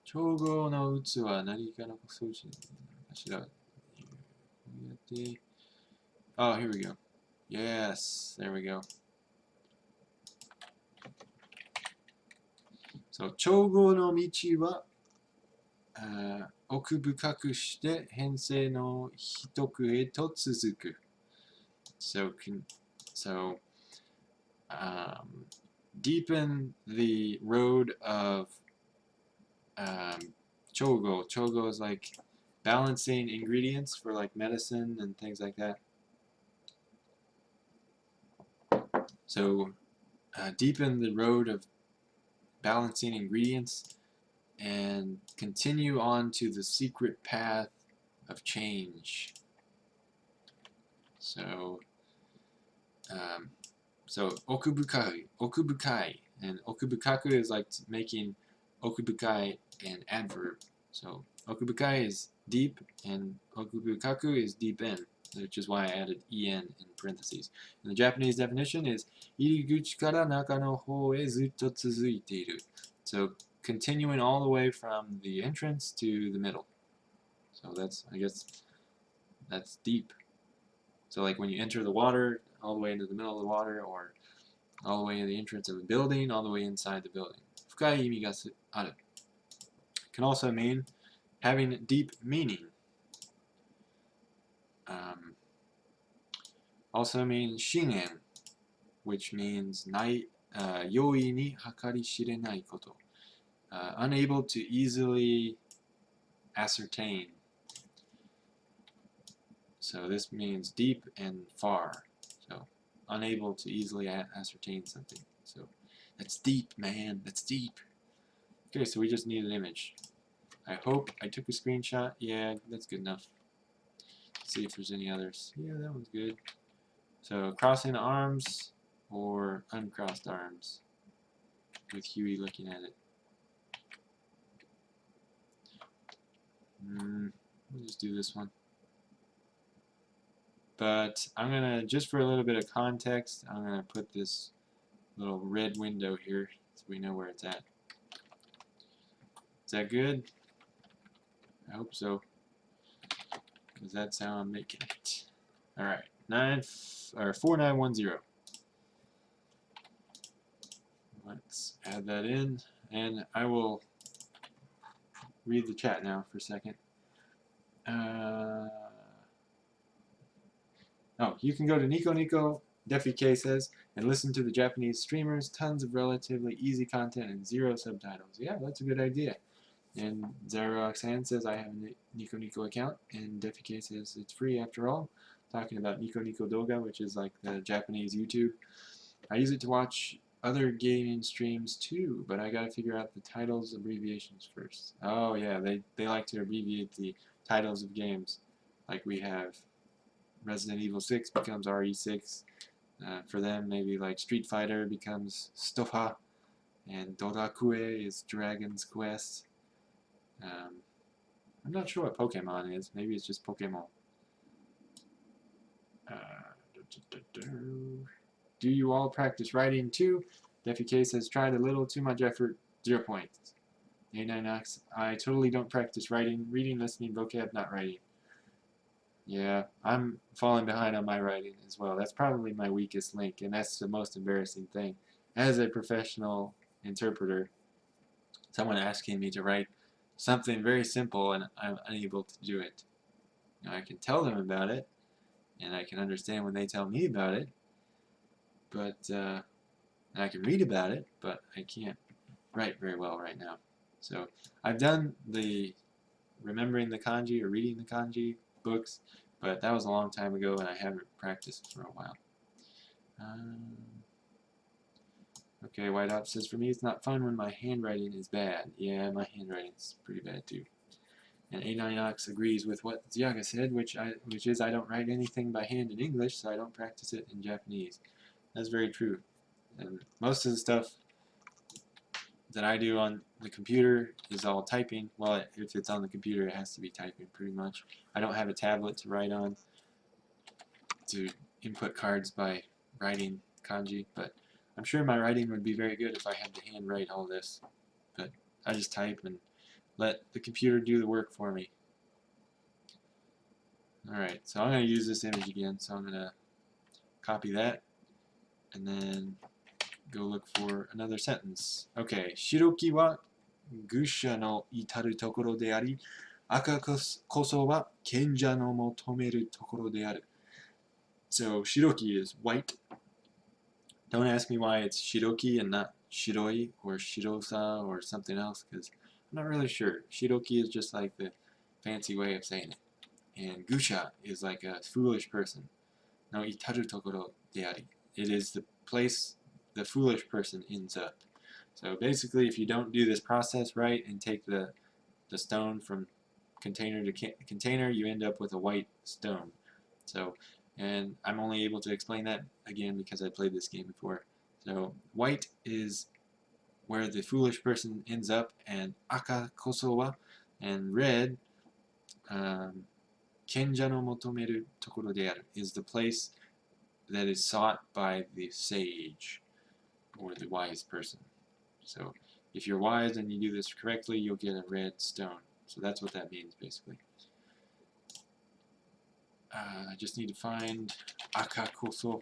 Chogo no Utsuwa. Narika no kosuchi. Oh, here we go. Yes, there we go. So, 調合の道は奥深くして編成の秘匿へと続く。So, deepen the road of chogo. Chogo is like balancing ingredients for like medicine and things like that. So deepen the road of balancing ingredients and continue on to the secret path of change. So, okubukai, okubukai, and okubukaku is like making okubukai an adverb. So okubukai is deep, and okubukaku is deep in, which is why I added en in parentheses. And the Japanese definition is iriguchi kara naka no hou e zutto tsuzuiteiru. So continuing all the way from the entrance to the middle. So that's, I guess, that's deep. So like when you enter the water, all the way into the middle of the water, or all the way to the entrance of a building, all the way inside the building. Fukai imi ga aru. Can also mean having deep meaning. Also means shinen, which means yoi ni hakari shirenai koto. Unable to easily ascertain. So this means deep and far. So unable to easily ascertain something. So that's deep, man. That's deep. Okay, so we just need an image. I hope I took a screenshot. Yeah, that's good enough. Let's see if there's any others. Yeah, that one's good. So crossing arms or uncrossed arms with Huey looking at it. We'll just do this one. But I'm going to, just for a little bit of context, I'm going to put this little red window here so we know where it's at. Is that good? I hope so, because that's how I'm making it. Alright, 4910. Let's add that in, and I will read the chat now for a second. Oh, you can go to Nico Nico, Defi says, and listen to the Japanese streamers, tons of relatively easy content and 0 subtitles. Yeah, that's a good idea. And Zaroxan says, I have a Nico Nico account, and Defi says it's free after all. Talking about Nico Nico Doga, which is like the Japanese YouTube. I use it to watch other gaming streams too, but I gotta figure out the titles abbreviations first. Oh yeah, they like to abbreviate the titles of games. Like we have Resident Evil 6 becomes RE6. For them, maybe like Street Fighter becomes Stofa, and Dodakue is Dragon's Quest. I'm not sure what Pokemon is. Maybe it's just Pokemon. Do you all practice writing too? Defi says, tried a little, too much effort, 0 points. A9X, I totally don't practice writing, reading, listening, vocab, not writing. Yeah, I'm falling behind on my writing as well. That's probably my weakest link, and that's the most embarrassing thing. As a professional interpreter, someone asking me to write something very simple and I'm unable to do it. Now, I can tell them about it, and I can understand when they tell me about it, but I can read about it, but I can't write very well right now. So I've done the remembering the kanji or reading the kanji books, but that was a long time ago and I haven't practiced for a while. Okay, White Ops says, for me it's not fun when my handwriting is bad. Yeah, my handwriting is pretty bad too. And A9Ox agrees with what Ziaga said, which is I don't write anything by hand in English, so I don't practice it in Japanese. That's very true. And most of the stuff that I do on the computer is all typing. Well, if it's on the computer, it has to be typing pretty much. I don't have a tablet to write on to input cards by writing kanji, but I'm sure my writing would be very good if I had to hand write all this. But I just type and let the computer do the work for me. Alright, so I'm going to use this image again, so I'm going to copy that and then go look for another sentence. Okay, Shiroki wa gusha no itaru tokoro de ari, aka koso wa kenja no motomeru tokoro de aru. So Shiroki is white. Don't ask me why it's Shiroki and not Shiroi or Shirosa or something else, because not really sure. Shiroki is just like the fancy way of saying it. And Gusha is like a foolish person. No itaru tokoro de ari. It is the place the foolish person ends up. So basically, if you don't do this process right and take the stone from container to container, you end up with a white stone. So, and I'm only able to explain that again because I played this game before. So white is where the foolish person ends up, and aka koso and red, kenja no motomeru tokoro de aru, is the place that is sought by the sage or the wise person. So if you're wise and you do this correctly, you'll get a red stone. So that's what that means basically. I just need to find aka koso.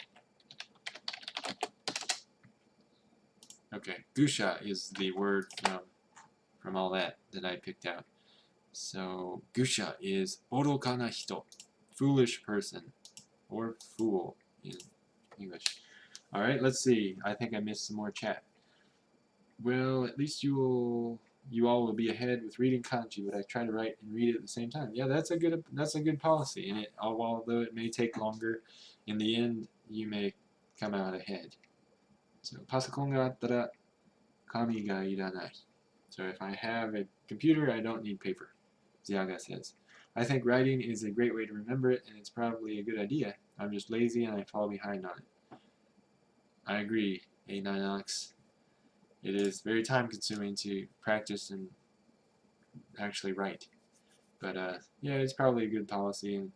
Okay, gusha is the word from all that I picked out. So gusha is oroka na hito, foolish person, or fool in English. All right, let's see. I think I missed some more chat. Well, at least you all will be ahead with reading kanji, but I try to write and read it at the same time. Yeah, that's a good policy, and although it may take longer, in the end you may come out ahead. So, パソコンがあったら紙がいらない. So if I have a computer, I don't need paper, Ziaga says. I think writing is a great way to remember it, and it's probably a good idea. I'm just lazy and I fall behind on it. I agree, A9Alex. It is very time consuming to practice and actually write. But yeah, it's probably a good policy and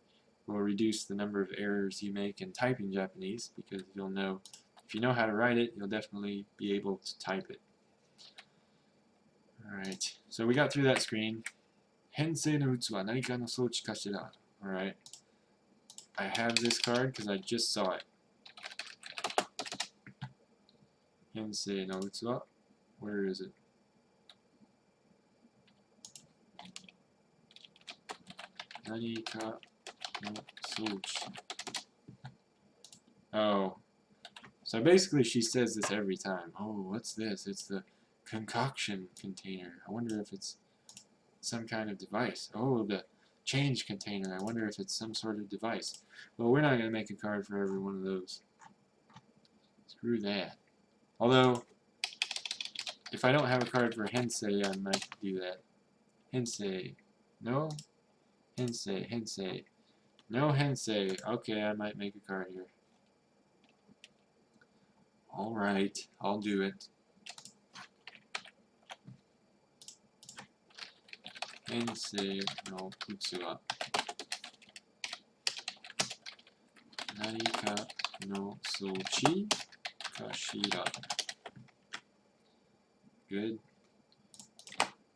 will reduce the number of errors you make in typing Japanese, because you'll know, if you know how to write it, you'll definitely be able to type it. Alright, so we got through that screen. Hensei no utsu wa narika no souchi kashira. Alright. I have this card because I just saw it. Hensei no utsu wa. Where is it? Narika no souchi. Oh. So basically she says this every time. Oh, what's this? It's the concoction container. I wonder if it's some kind of device. Oh, the change container. I wonder if it's some sort of device. Well, we're not going to make a card for every one of those. Screw that. Although, if I don't have a card for Hensei, I might do that. Hensei. No? Hensei. Hensei. No Hensei. Okay, I might make a card here. Alright, I'll do it. Hensei no utsu wa narika no souchi kashira. Good.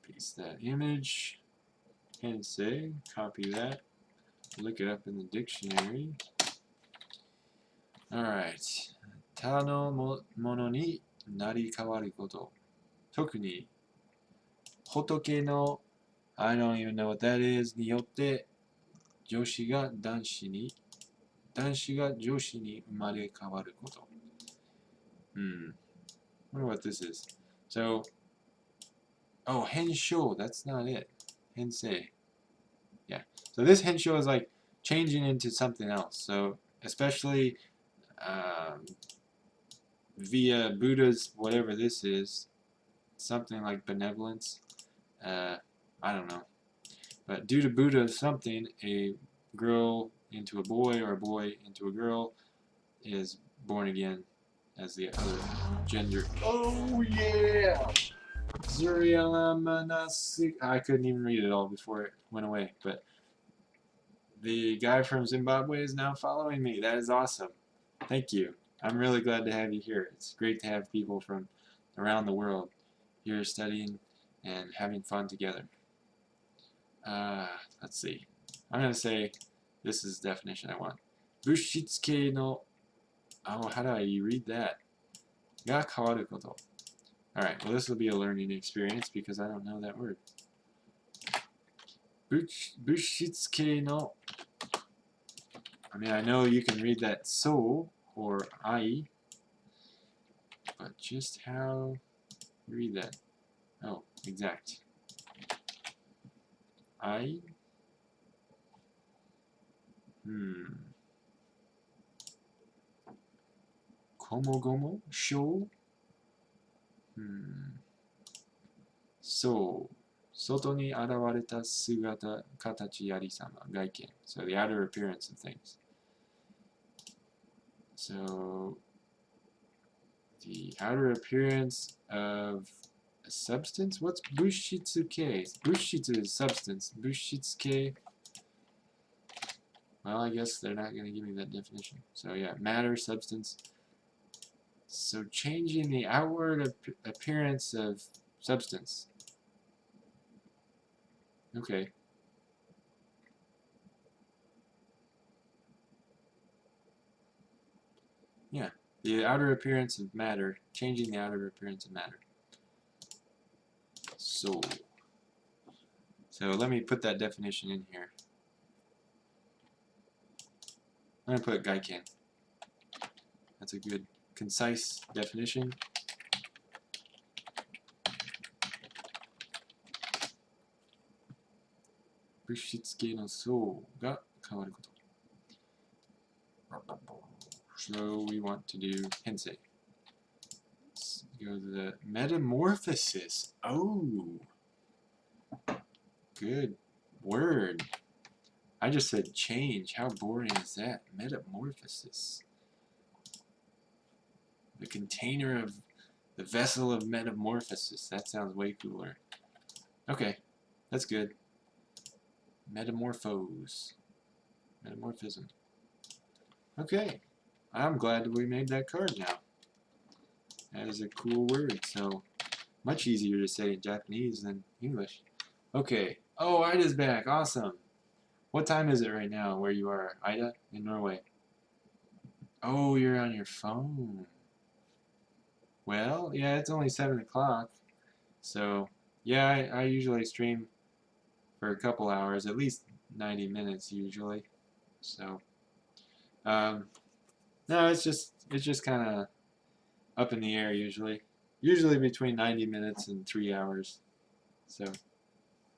Paste that image. Hensei, copy that. Look it up in the dictionary. Alright. Ta no mono ni narikawaru koto. Tokuni hotoke no, I don't even know what that is, ni yotte joshi ga danshi ni, danshi ga joshi ni umare kawaru koto. I wonder what this is. So, oh, hensho, that's not it. Hensei. Yeah. So this hensho is like changing into something else. So, especially via Buddha's whatever this is, something like benevolence. I don't know. But due to Buddha something, a girl into a boy or a boy into a girl is born again as the other gender. Oh yeah! Zuriyamanasik. I couldn't even read it all before it went away, but the guy from Zimbabwe is now following me. That is awesome. Thank you. I'm really glad to have you here. It's great to have people from around the world here studying and having fun together. Let's see. I'm going to say this is the definition I want. Bushitsuke no... Oh, how do I read that? Ga kawaru koto. Alright, well this will be a learning experience because I don't know that word. Bushitsuke no... I mean, I know you can read that so or I, but just how you read that? Oh, exact. I? Komo gomo? Shou? So, 外に現れた姿、形ありさま、外見. So the outer appearance of things. So, the outer appearance of a substance? What's bushitsuke? Bushitsu is substance. Bushitsuke. Well, I guess they're not going to give me that definition. So yeah, matter, substance. So changing the outward appearance of substance. Okay. Yeah, the outer appearance of matter, changing the outer appearance of matter. So let me put that definition in here. I'm going to put Gaiken. That's a good, concise definition. Bushitsuke no sou ga kawaru koto. So we want to do hensei. Let's go to the metamorphosis. Oh, good word. I just said change. How boring is that? Metamorphosis. The container of the vessel of metamorphosis. That sounds way cooler. Okay, that's good. Metamorphose. Metamorphism. Okay, I'm glad that we made that card now. That is a cool word, so much easier to say in Japanese than English. Okay. Oh, Ida's back. Awesome. What time is it right now where you are, Ida, in Norway? Oh, you're on your phone. Well, yeah, it's only 7 o'clock. So, yeah, I usually stream for a couple hours, at least 90 minutes usually. So, no, it's just kind of up in the air usually. Usually between 90 minutes and 3 hours. So,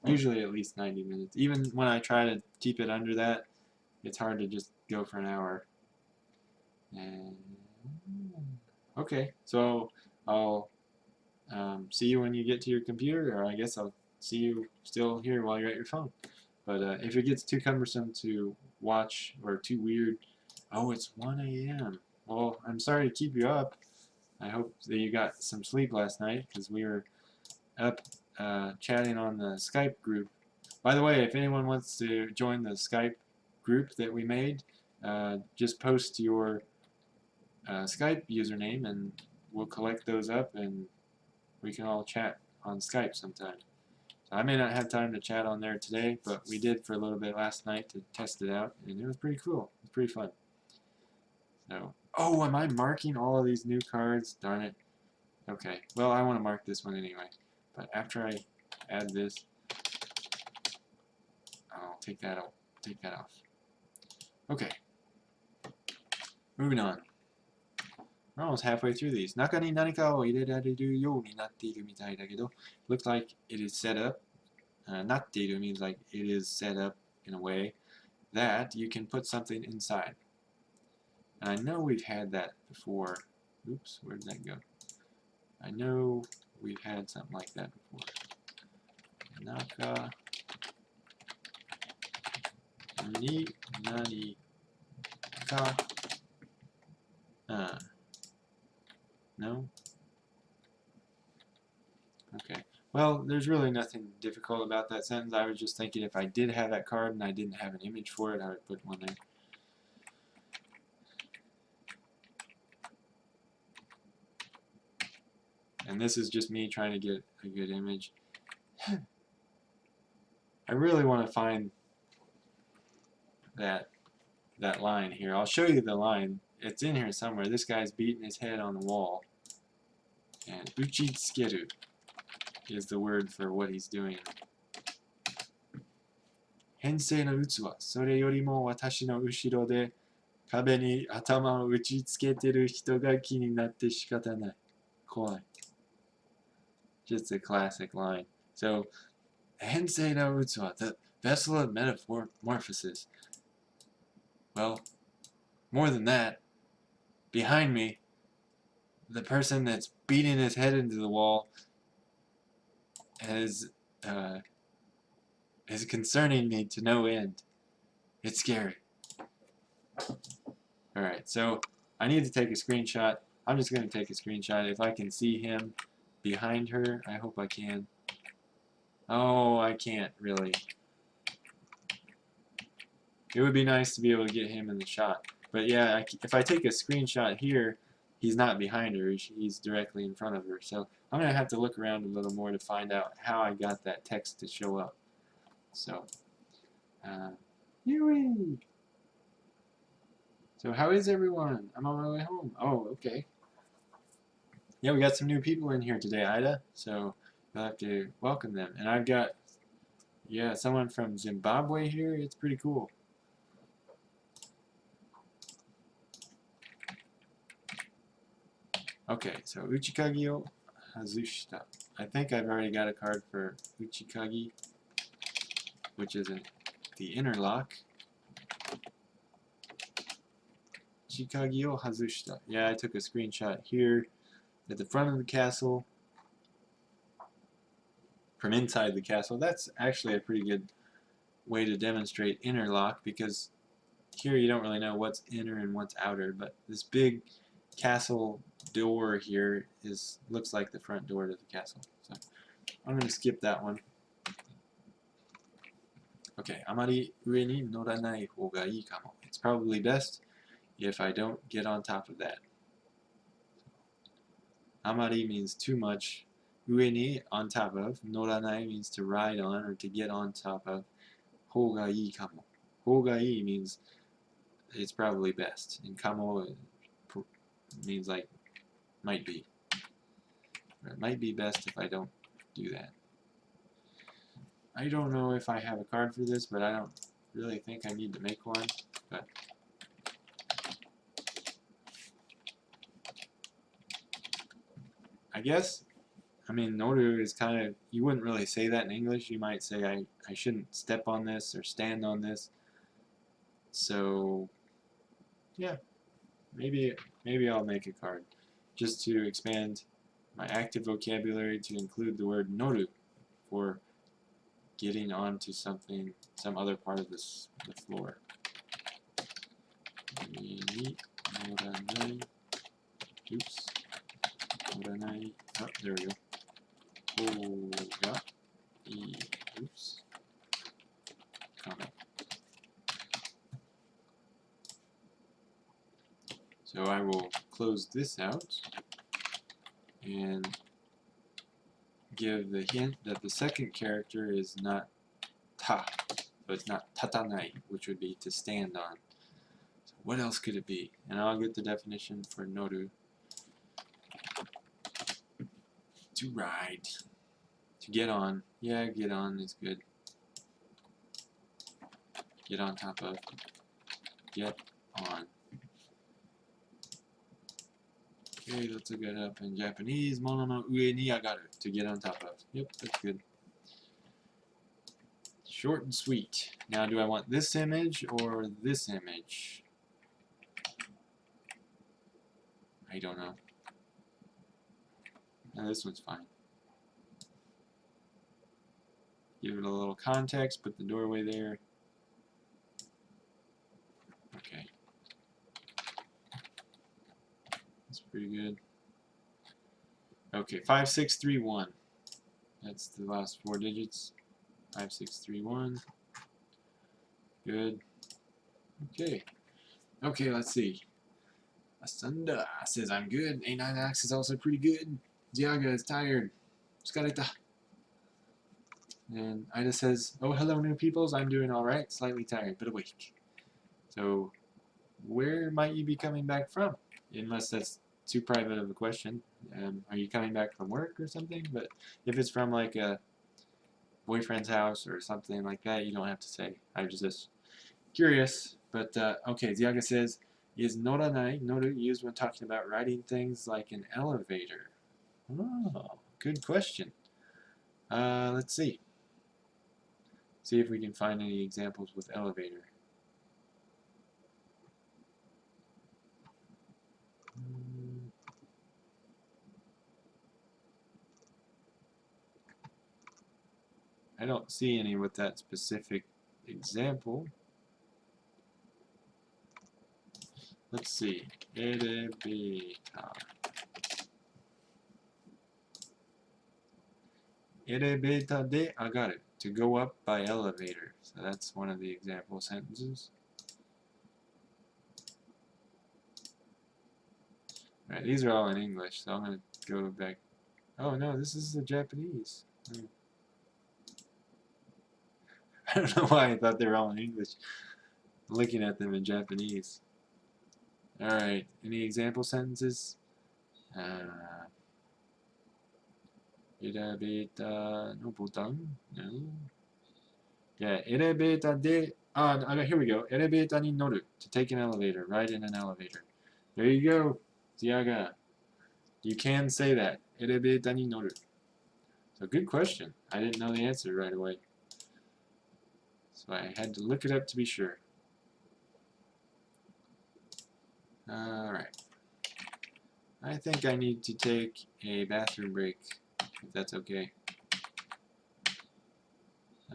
usually at least 90 minutes. Even when I try to keep it under that, it's hard to just go for an hour. And okay, so I'll see you when you get to your computer, or I guess I'll see you still here while you're at your phone. But if it gets too cumbersome to watch or too weird, oh, it's 1 a.m. Well, I'm sorry to keep you up. I hope that you got some sleep last night because we were up chatting on the Skype group. By the way, if anyone wants to join the Skype group that we made, just post your Skype username and we'll collect those up and we can all chat on Skype sometime. So I may not have time to chat on there today, but we did for a little bit last night to test it out, and it was pretty cool. It was pretty fun. So, oh, am I marking all of these new cards? Darn it. Okay, well, I want to mark this one anyway. But after I add this, I'll take that off. Okay. Moving on. We're almost halfway through these. 中に何かを入れられるようになっているみたいだけど、looks like it is set up. なっている means like it is set up in a way that you can put something inside. And I know we've had that before. Oops, where did that go? I know we've had something like that before. Naka ni nani ka. No? Okay. Well, there's really nothing difficult about that sentence. I was just thinking if I did have that card and I didn't have an image for it, I would put one there. And this is just me trying to get a good image. I really want to find that line here. I'll show you the line. It's in here somewhere. This guy's beating his head on the wall. And uchitsukeru is the word for what he's doing. Hensei no utsu wa sore yorimo watashi no ushiro de kabe ni atama o uchitsuketeru hito ga ki ni natte shikatanai. Kowai. Just a classic line. So, Hensei no utsu wa, Vessel of metamorphosis. Well, more than that, behind me, the person that's beating his head into the wall uh, is concerning me to no end. It's scary. Alright, so I need to take a screenshot. I'm just going to take a screenshot. If I can see him behind her, I hope I can. Oh, I can't really. It would be nice to be able to get him in the shot. But yeah, if I take a screenshot here, he's not behind her. He's directly in front of her. So I'm going to have to look around a little more to find out how I got that text to show up. So, Yui! So how is everyone? I'm on my way home. Oh, okay. Yeah, we got some new people in here today, Ida. So you'll have to welcome them. And I've got, yeah, someone from Zimbabwe here. It's pretty cool. Okay, so Uchikagi o Hazushita. I think I've already got a card for Uchikagi, which is the interlock. Uchikagi o Hazushita. Yeah, I took a screenshot here at the front of the castle from inside the castle. That's actually a pretty good way to demonstrate interlock, because here you don't really know what's inner and what's outer, but this big castle door here looks like the front door to the castle. So I'm going to skip that one. Okay, あまり上に乗らない方がいいかも. It's probably best if I don't get on top of that. あまり means too much. 上に on top of. 乗らない means to ride on or to get on top of. 方がいいかも. 方がいい means it's probably best. And かも means like might be. Or it might be best if I don't do that. I don't know if I have a card for this, but I don't really think I need to make one. But I guess, I mean, Noru is kind of, you wouldn't really say that in English. You might say I shouldn't step on this or stand on this. So, yeah, maybe I'll make a card just to expand my active vocabulary to include the word Noru for getting onto something, some other part of the floor. Oops. Oh, there we go. Oops. So I will close this out and give the hint that the second character is not ta, but it's not tatanai, which would be to stand on. So what else could it be? And I'll get the definition for noru. To ride. To get on. Yeah, get on is good. Get on top of. Get on. Okay, let's look it up in Japanese. Mono no ue ni agaru. To get on top of. Yep, that's good. Short and sweet. Now, do I want this image or this image? I don't know. No, this one's fine. Give it a little context, put the doorway there. Okay. That's pretty good. Okay, 5631. That's the last 4 digits. 5631. Good. Okay. Okay, let's see. Asunda says I'm good. A9X is also pretty good. Diaga is tired. Scarita. And Ida says, oh, hello, new peoples. I'm doing alright. Slightly tired, but awake. So, where might you be coming back from? Unless that's too private of a question. Are you coming back from work or something? But if it's from like a boyfriend's house or something like that, you don't have to say. I was just curious. But, okay, Diaga says, is noranai, noru, used when talking about riding things like an elevator? Oh, good question. Let's see. See if we can find any examples with elevator. I don't see any with that specific example. Let's see. Elevator. Elevator de agaru. To go up by elevator. So that's one of the example sentences. Alright, these are all in English, so I'm going to go back. Oh no, this is the Japanese. I don't know why I thought they were all in English. I'm looking at them in Japanese. Alright, any example sentences? Elevator no botan? No. Yeah, elevator de. Here we go. Elevator ni noru. To take an elevator. Ride in an elevator. There you go. Tiaga. You can say that. Elevator ni noru. So good question. I didn't know the answer right away. So I had to look it up to be sure. Alright. I think I need to take a bathroom break, if that's okay.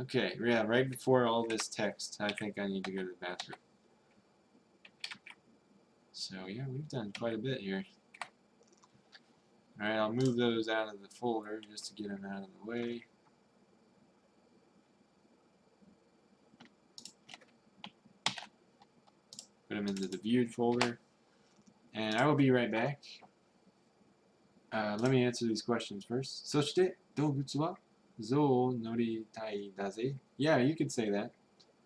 Okay, yeah, right before all this text, I think I need to go to the bathroom. So yeah, we've done quite a bit here. Alright, I'll move those out of the folder just to get them out of the way. Put them into the viewed folder. And I will be right back. Let me answer these questions first. そして、動物は象を乗りたいだぜ. Yeah, you could say that.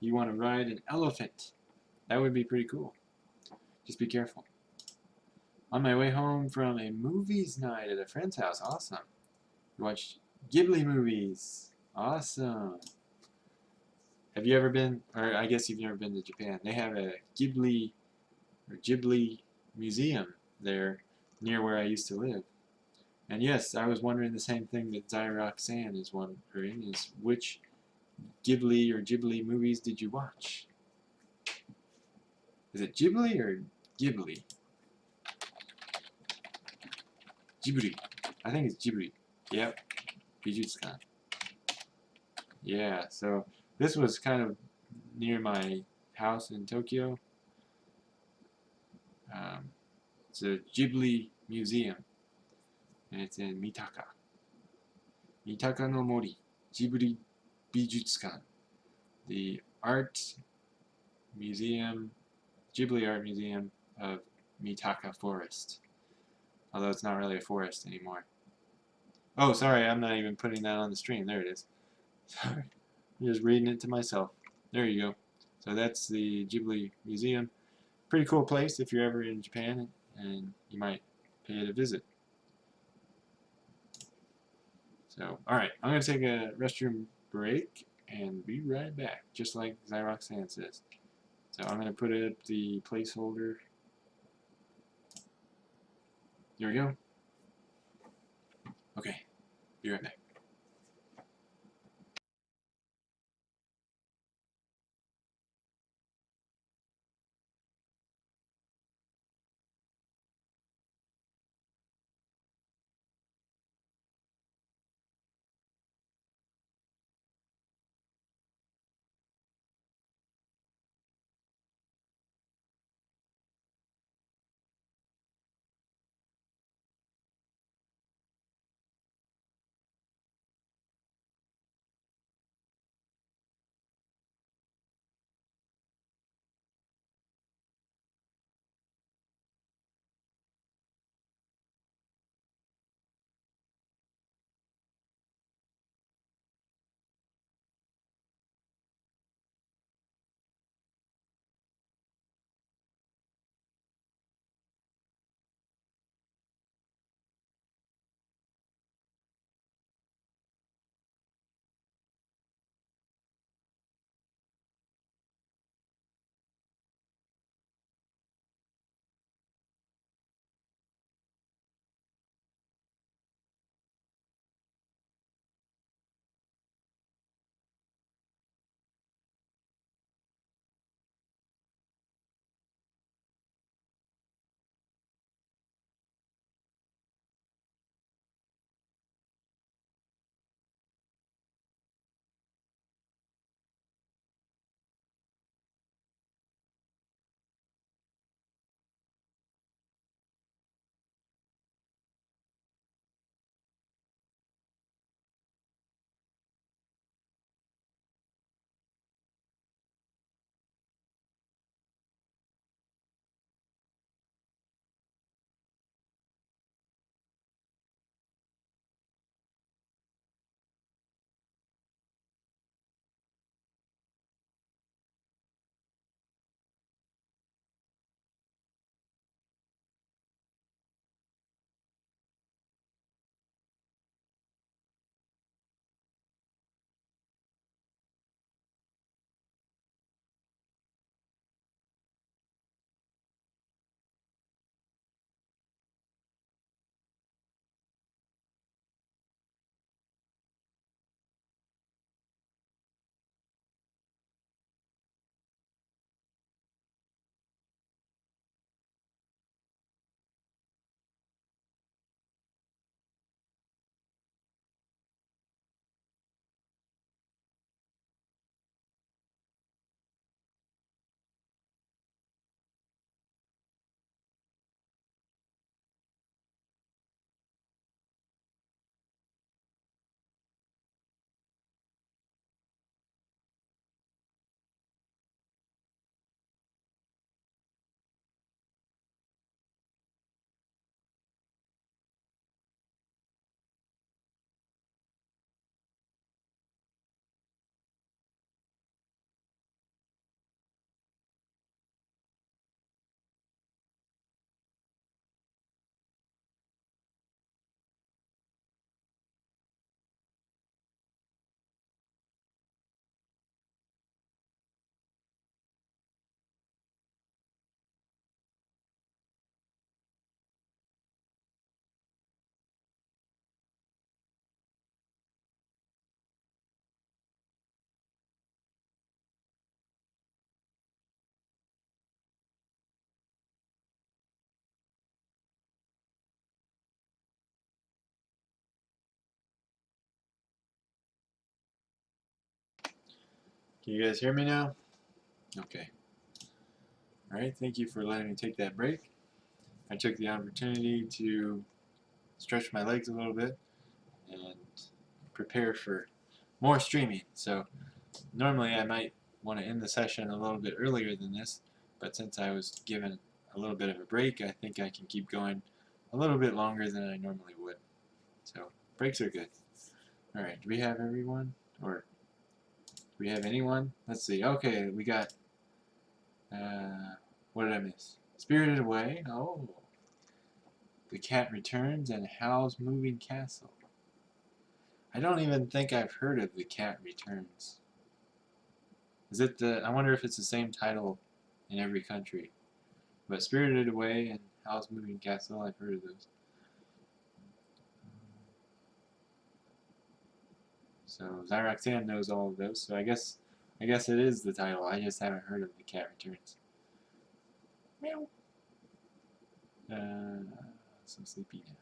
You want to ride an elephant. That would be pretty cool. Just be careful. On my way home from a movies night at a friend's house. Awesome. We watched Ghibli movies. Awesome. Have you ever been, or I guess you've never been to Japan. They have a Ghibli museum there near where I used to live. And yes, I was wondering the same thing that Zyrox-san is wondering, is which Ghibli movies did you watch? Is it Ghibli or Ghibli? Ghibli. I think it's Ghibli. Yep. Bijutsukan. Yeah, so this was kind of near my house in Tokyo. It's a Ghibli museum, and it's in Mitaka. Mitaka no Mori, Ghibli Bijutsukan. The art museum, Ghibli art museum of Mitaka Forest. Although it's not really a forest anymore. Oh, sorry, I'm not even putting that on the stream. There it is. Sorry. I'm just reading it to myself. There you go. So that's the Ghibli Museum. Pretty cool place if you're ever in Japan, and you might pay it a visit. So, alright, I'm going to take a restroom break and be right back, just like Zyrox-san says. So I'm going to put up the placeholder. There we go. Okay, be right back. Can you guys hear me now? Okay. Alright, thank you for letting me take that break. I took the opportunity to stretch my legs a little bit and prepare for more streaming. So normally I might want to end the session a little bit earlier than this, but since I was given a little bit of a break, I think I can keep going a little bit longer than I normally would. So breaks are good. Alright, do we have everyone? Or do we have anyone? Let's see. Okay, we got, what did I miss? Spirited Away. Oh. The Cat Returns and Howl's Moving Castle. I don't even think I've heard of The Cat Returns. Is it the, I wonder if it's the same title in every country. But Spirited Away and Howl's Moving Castle, I've heard of those. So Zyroxan knows all of those, so I guess it is the title. I just haven't heard of The Cat Returns. Meow. So sleepy now.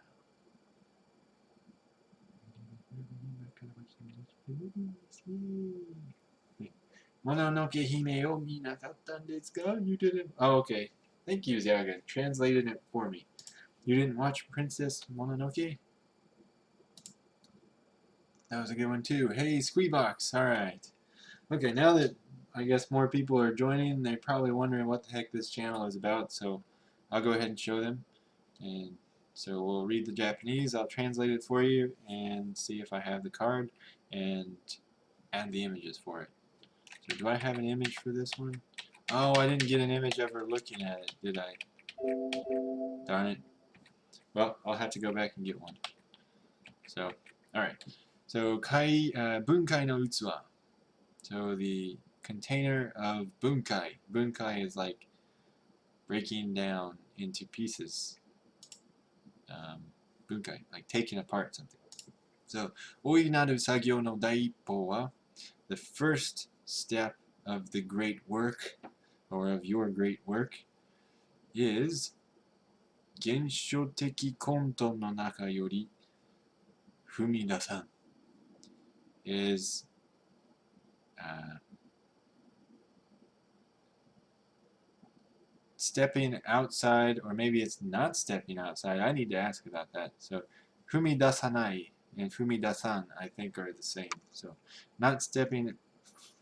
もののけ姫を見なかったんですか? You didn't. Oh, okay. Thank you, Zyaga. Translated it for me. You didn't watch Princess Mononoke? That was a good one too. Hey, Squeebox. Alright. Okay, now that I guess more people are joining, they're probably wondering what the heck this channel is about, so I'll go ahead and show them. And so we'll read the Japanese, I'll translate it for you, and see if I have the card, and add the images for it. So do I have an image for this one? Oh, I didn't get an image of her looking at it, did I? Darn it. Well, I'll have to go back and get one. So, alright. So, bunkai no utsuwa. So, the container of bunkai. Bunkai is like breaking down into pieces. Bunkai, like taking apart something. So, oinaru sagyo no daiippo wa, the first step of the great work, or of your great work, is gensho teki konton no naka yori fumidasan. Is stepping outside, or maybe it's not stepping outside. I need to ask about that. So, fumidasanai and fumidasan, I think, are the same. So, not stepping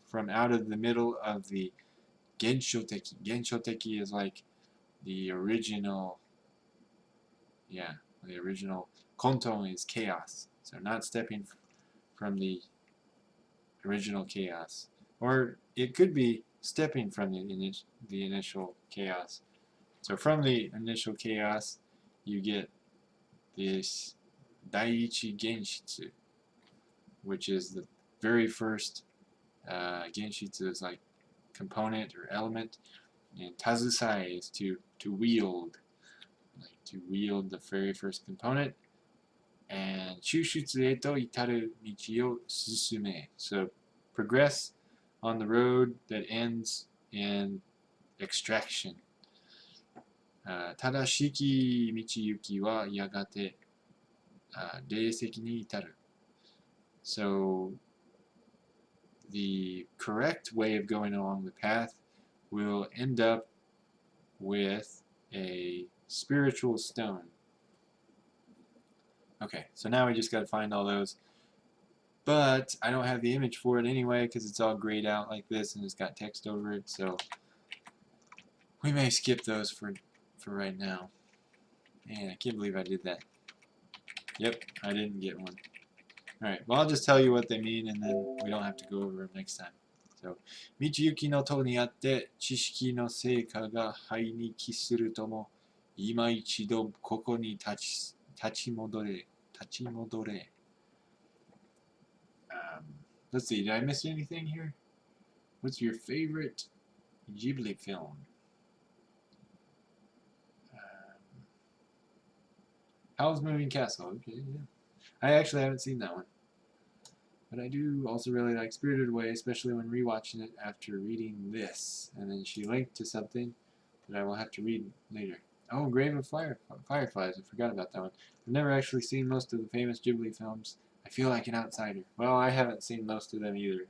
from out of the middle of the gensho-teki. Gensho-teki is like the original, yeah, the original. Konton is chaos. So, not stepping from the original chaos. Or it could be stepping from the initial chaos. So from the initial chaos, you get this Daiichi Genshitsu, which is the very first Genshitsu is like component or element, and Tazusai is to wield, like to wield the very first component, and Shushutsu eto itaru michi o susume. So progress on the road that ends in extraction. Tadashiki michiyuki wa yagate reiseki ni itaru. So the correct way of going along the path will end up with a spiritual stone. Okay, so now we just got to find all those. But I don't have the image for it anyway because it's all grayed out like this and it's got text over it, so we may skip those for right now. Man, I can't believe I did that. Yep, I didn't get one. Alright, well I'll just tell you what they mean and then we don't have to go over them next time. So, Michiyuki no to ni atte chishiki no seika ga hai ni kisuru tomo ima ichido koko ni tachimodore. Let's see, did I miss anything here? What's your favorite Ghibli film? Howl's Moving Castle. Okay, yeah. I actually haven't seen that one. But I do also really like Spirited Away, especially when rewatching it after reading this. And then she linked to something that I will have to read later. Oh, Grave of Fireflies. I forgot about that one. I've never actually seen most of the famous Ghibli films. I feel like an outsider. Well, I haven't seen most of them either,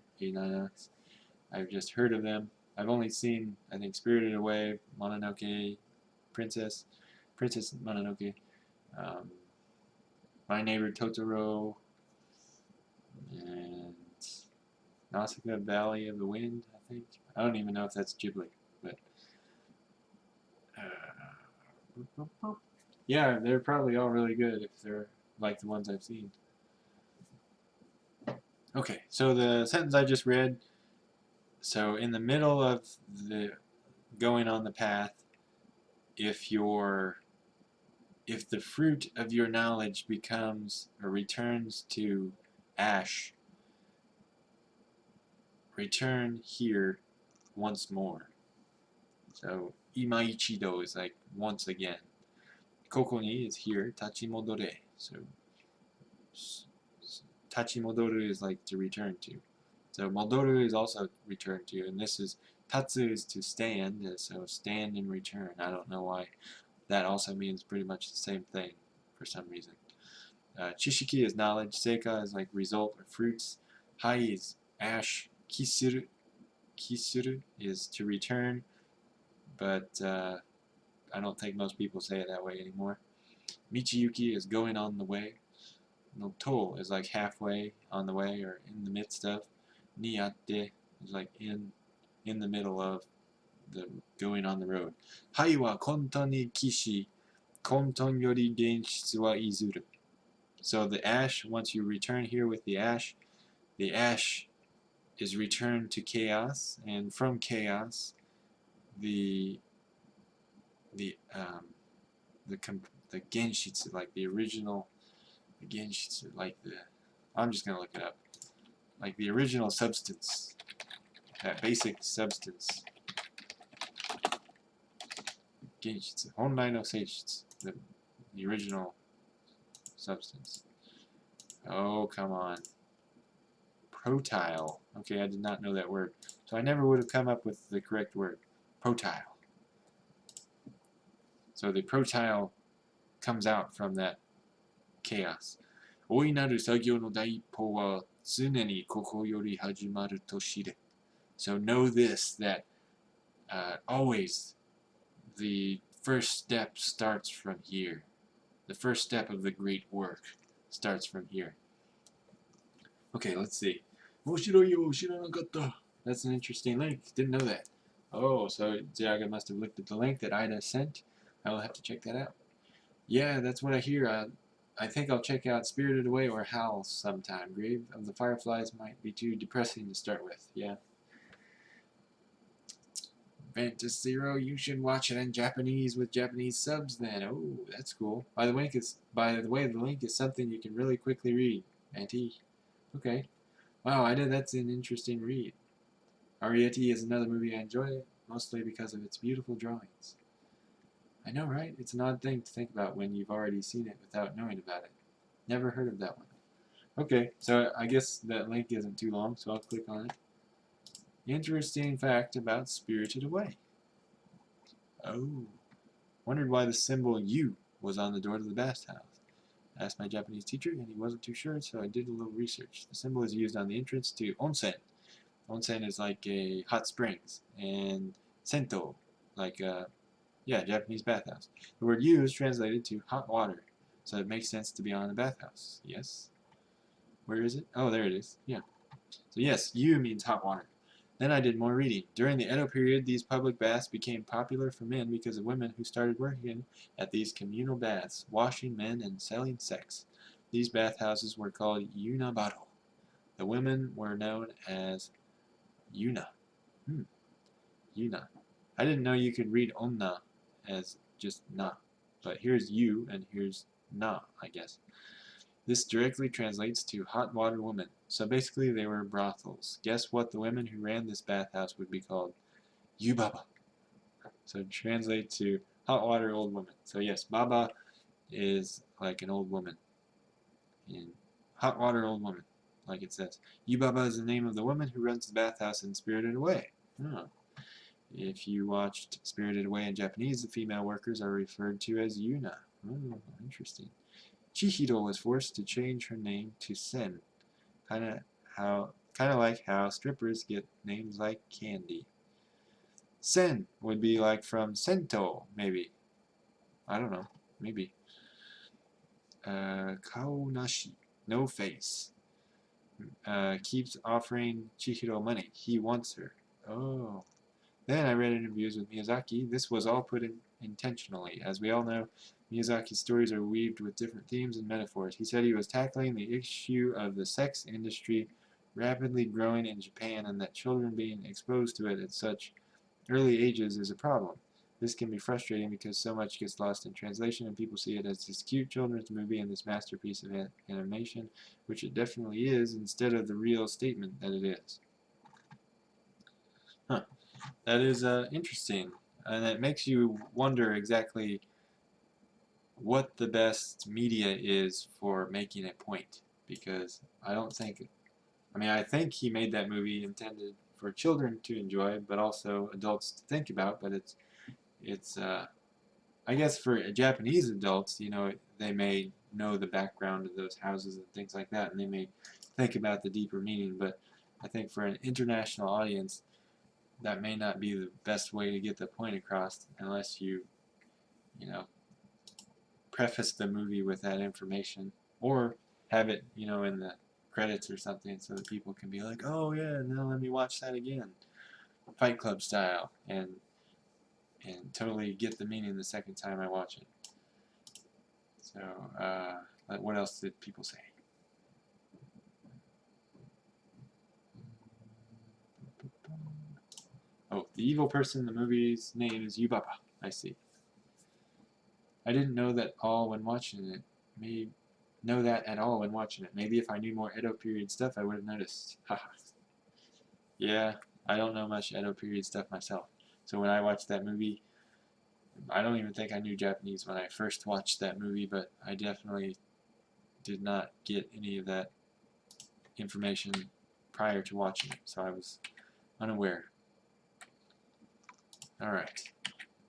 I've just heard of them. I've only seen, I think, Spirited Away, Mononoke, Princess Mononoke, um, My Neighbor Totoro, and Nausicaa Valley of the Wind, I think. I don't even know if that's Ghibli, but yeah, they're probably all really good if they're like the ones I've seen. Okay, so the sentence I just read, so in the middle of the going on the path, if the fruit of your knowledge becomes or returns to ash, return here once more. So imaichido is like once again. Koko ni is here, tachimodore. So tachimodoru is like to return to. So modoru is also return to, and this is tatsu is to stand, so stand and return. I don't know why that also means pretty much the same thing for some reason. Chishiki is knowledge, seika is like result or fruits, hai is ash, kisuru is to return, but I don't think most people say it that way anymore. Michiyuki is going on the way. No, to is like halfway on the way or in the midst of. Niatte is like in the middle of the going on the road. Hai wa konton ni kishi, konton yori genshitsu wa izuru. So the ash, once you return here with the ash is returned to chaos, and from chaos, the genshitsu, like the original, the genshitsu, like the, I'm just gonna look it up, like the original substance, that basic substance, genshitsu, honrai no seishitsu, the original substance. Oh, come on. Protyle. Okay, I did not know that word. So I never would have come up with the correct word. Protyle. So the protyle comes out from that chaos. 大いなる作業の第一歩は常にここより始まると知れ. So know this, that always the first step starts from here. The first step of the great work starts from here. Okay, let's see. 面白いよ、知らなかった. That's an interesting link. Didn't know that. Oh, so Ziaga must have looked at the link that Ida sent. I will have to check that out. Yeah, that's what I hear. I think I'll check out Spirited Away or Howl sometime. Grave of the Fireflies might be too depressing to start with. Yeah. Ventus Zero, you should watch it in Japanese with Japanese subs then. Oh, that's cool. By the way, the link is something you can really quickly read. Auntie. Okay. Wow, Ida, that's an interesting read. Arrietty is another movie I enjoy, mostly because of its beautiful drawings. I know, right? It's an odd thing to think about when you've already seen it without knowing about it. Never heard of that one. Okay, so I guess that link isn't too long, so I'll click on it. Interesting fact about Spirited Away. Oh. Wondered why the symbol U was on the door to the bathhouse. I asked my Japanese teacher, and he wasn't too sure, so I did a little research. The symbol is used on the entrance to onsen. Onsen is like a hot springs, and sento, like Japanese bathhouse. The word "yu" is translated to hot water, so it makes sense to be on a bathhouse. Yes? Where is it? Oh, there it is. Yeah. So yes, "yu" means hot water. Then I did more reading. During the Edo period, these public baths became popular for men because of women who started working at these communal baths, washing men and selling sex. These bathhouses were called yunabaro. The women were known as yuna. Yuna. I didn't know you could read onna as just na, but here's you and here's na, I guess. This directly translates to hot water woman. So basically they were brothels. Guess what the women who ran this bathhouse would be called? Yubaba. So translate to hot water old woman. So yes, baba is like an old woman. And hot water old woman, like it says. Yubaba is the name of the woman who runs the bathhouse in Spirited Away. Oh. If you watched Spirited Away in Japanese, the female workers are referred to as Yuna. Oh, interesting. Chihiro was forced to change her name to Sen, kind of kind of like how strippers get names like Candy. Sen would be like from Sento, maybe. I don't know, maybe. Kao nashi, no face. Keeps offering Chihiro money. He wants her. Oh. Then I read interviews with Miyazaki. This was all put in intentionally. As we all know, Miyazaki's stories are weaved with different themes and metaphors. He said he was tackling the issue of the sex industry rapidly growing in Japan and that children being exposed to it at such early ages is a problem. This can be frustrating because so much gets lost in translation and people see it as this cute children's movie and this masterpiece of animation, which it definitely is, instead of the real statement that it is. Huh. That is interesting, and it makes you wonder exactly what the best media is for making a point, because I don't think, I mean, I think he made that movie intended for children to enjoy, but also adults to think about, but it's I guess for Japanese adults, you know, they may know the background of those houses and things like that, and they may think about the deeper meaning, but I think for an international audience, that may not be the best way to get the point across unless you know, preface the movie with that information or have it, you know, in the credits or something so that people can be like, oh yeah, now let me watch that again, Fight Club style, and totally get the meaning the second time I watch it. So, what else did people say? Oh, the evil person in the movie's name is Yubaba. I see. I didn't know that all when watching it. Know that at all when watching it. Maybe if I knew more Edo period stuff, I would have noticed. Haha. Yeah, I don't know much Edo period stuff myself. So when I watched that movie, I don't even think I knew Japanese when I first watched that movie, but I definitely did not get any of that information prior to watching it, so I was unaware. Alright,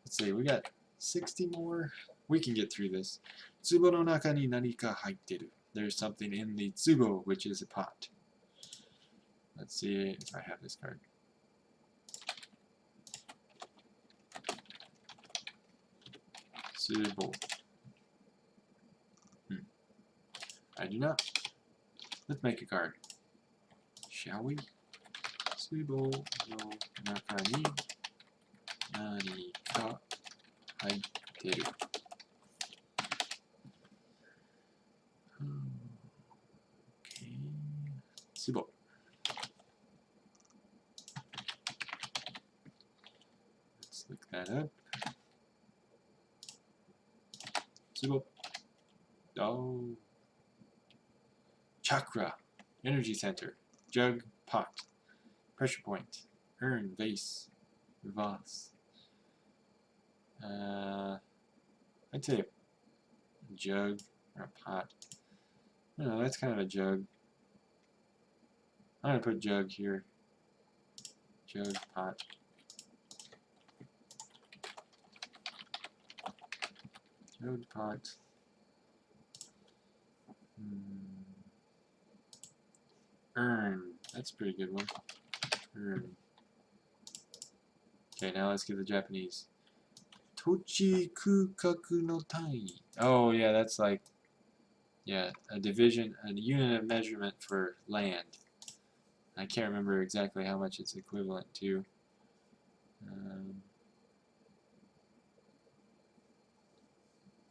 let's see, we got 60 more. We can get through this. Tsubo no naka ni narika haitteru. There's something in the tsubo, which is a pot. Let's see if I have this card. Tsubo. I do not. Let's make a card. Shall we? Tsubo no naka ni narika haitteru. Okay. Tsubo. Let's look that up. Tsubo. Oh. Chakra. Energy center. Jug. Pot. Pressure point. Urn. Vase. Vase. I'd say a jug or a pot. No, that's kind of a jug. I'm going to put jug here. Jug, pot. Jug, pot. Urn. That's a pretty good one. Urn. Okay, now let's get the Japanese. Tochi kukaku no tai. Oh, yeah, that's like, yeah, a division, a unit of measurement for land. I can't remember exactly how much it's equivalent to.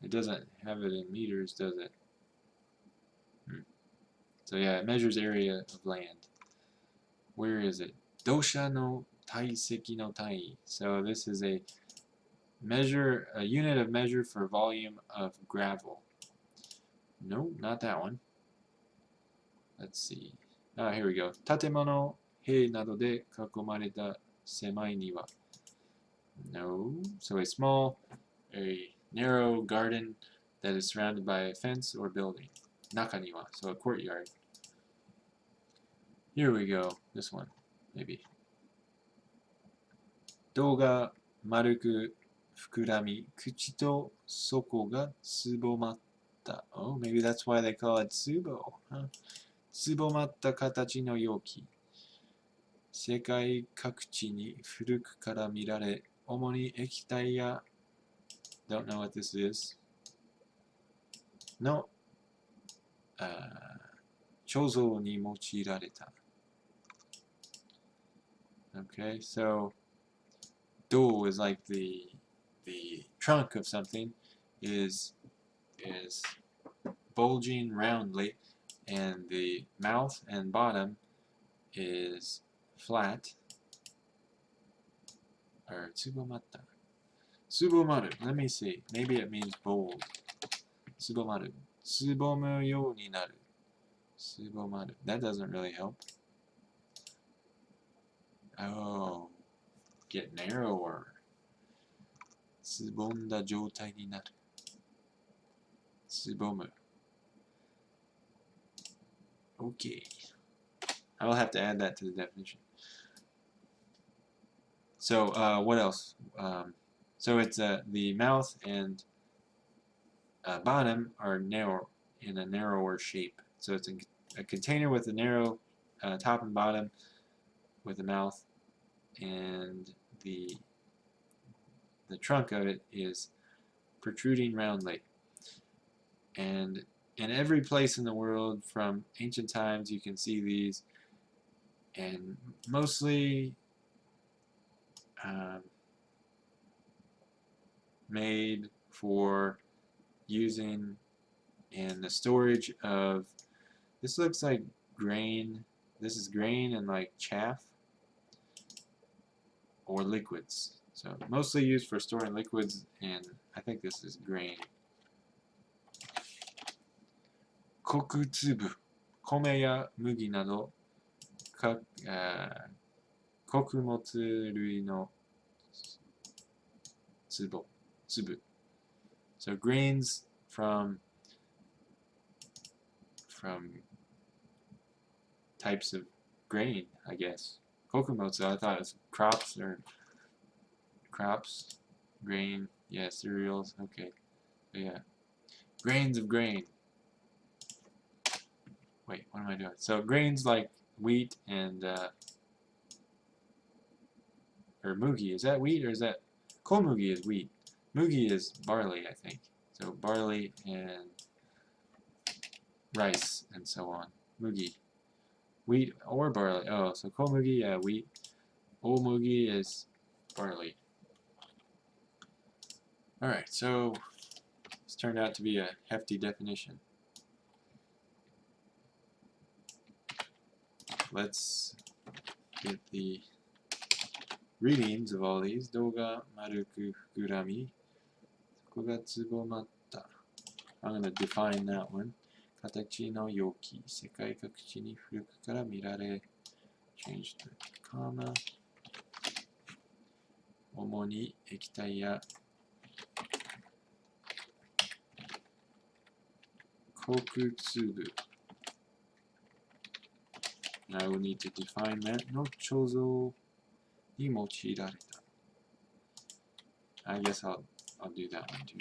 It doesn't have it in meters, does it? So yeah, it measures area of land. Where is it? Dosha no taiseki no tai. So this is a unit of measure for volume of gravel. No, not that one. Let's see. Ah, here we go. Tatemono, hei nado de kakomareta semai niwa. No. So a narrow garden that is surrounded by a fence or building. Nakaniwa, so a courtyard. Here we go. This one, maybe. Do ga maruku fukurami, kuchi to soko ga tsubomatta. Oh, maybe that's why they call it tsubo. Huh? Tsubomatta katachi no yoki. 世界各地に古くから見られ、主に液体や don't know what this is の彫像に用いられた。Okay, so do is like the trunk of something is bulging roundly, and the mouth and bottom is flat. Or tsubomatta. Tsubomaru. Let me see. Maybe it means bold. Tsubomaru. Tsubomu you ni naru. Tsubomaru. That doesn't really help. Oh. Get narrower. Tsubonda joutai ni naru. Tsubomu. Okay. I will have to add that to the definition. So, what else? So it's the mouth and bottom are narrow in a narrower shape. So it's a container with a narrow top and bottom with a mouth, and the trunk of it is protruding roundly. And in every place in the world from ancient times you can see these, and mostly made for using in the storage of, this looks like grain, this is grain and like chaff or liquids. So mostly used for storing liquids, and I think this is grain. Kokutsubu, kome ya mugi nado kokumotsu rui no tsubo. So grains from types of grain, I guess. Kokumotsu, I thought it was crops, grain, yeah, cereals, okay. But yeah, grains of grain. Wait, what am I doing? So grains like wheat and or mugi. Is that wheat or is that komugi? Is wheat. Mugi is barley, I think. So barley and rice and so on. Mugi. Wheat or barley. Oh, so komugi, yeah, wheat. Omugi is barley. Alright, so this turned out to be a hefty definition. Let's get the readings of all these. Doga maruku fukurami. Soko ga tsubomatta. I'm going to define that one. Katachi no yoki. Sekai kakuchi ni furuku kara mirare. Change the comma. Omo ni ekitai ya kokutsubu. And I will need to define that. No chozo ni mochirareta. I guess I'll do that one too.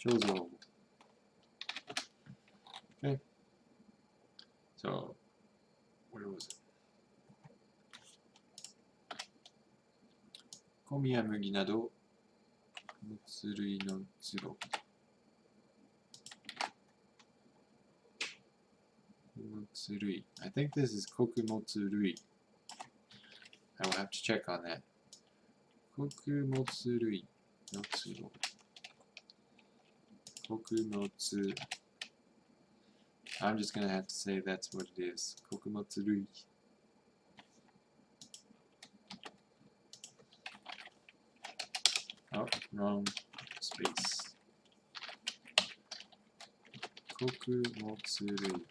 Chozo. Okay. So where was it? Komi ya mugi nado mutsurui no tsubo. Mutsurui. I think this is kokumotsurui. I will have to check on that. Kokumotsurui no tsubo. Kokumotsu. I'm just going to have to say that's what it is. Kokumotsurui. Oh, wrong space. Kokumotsurui.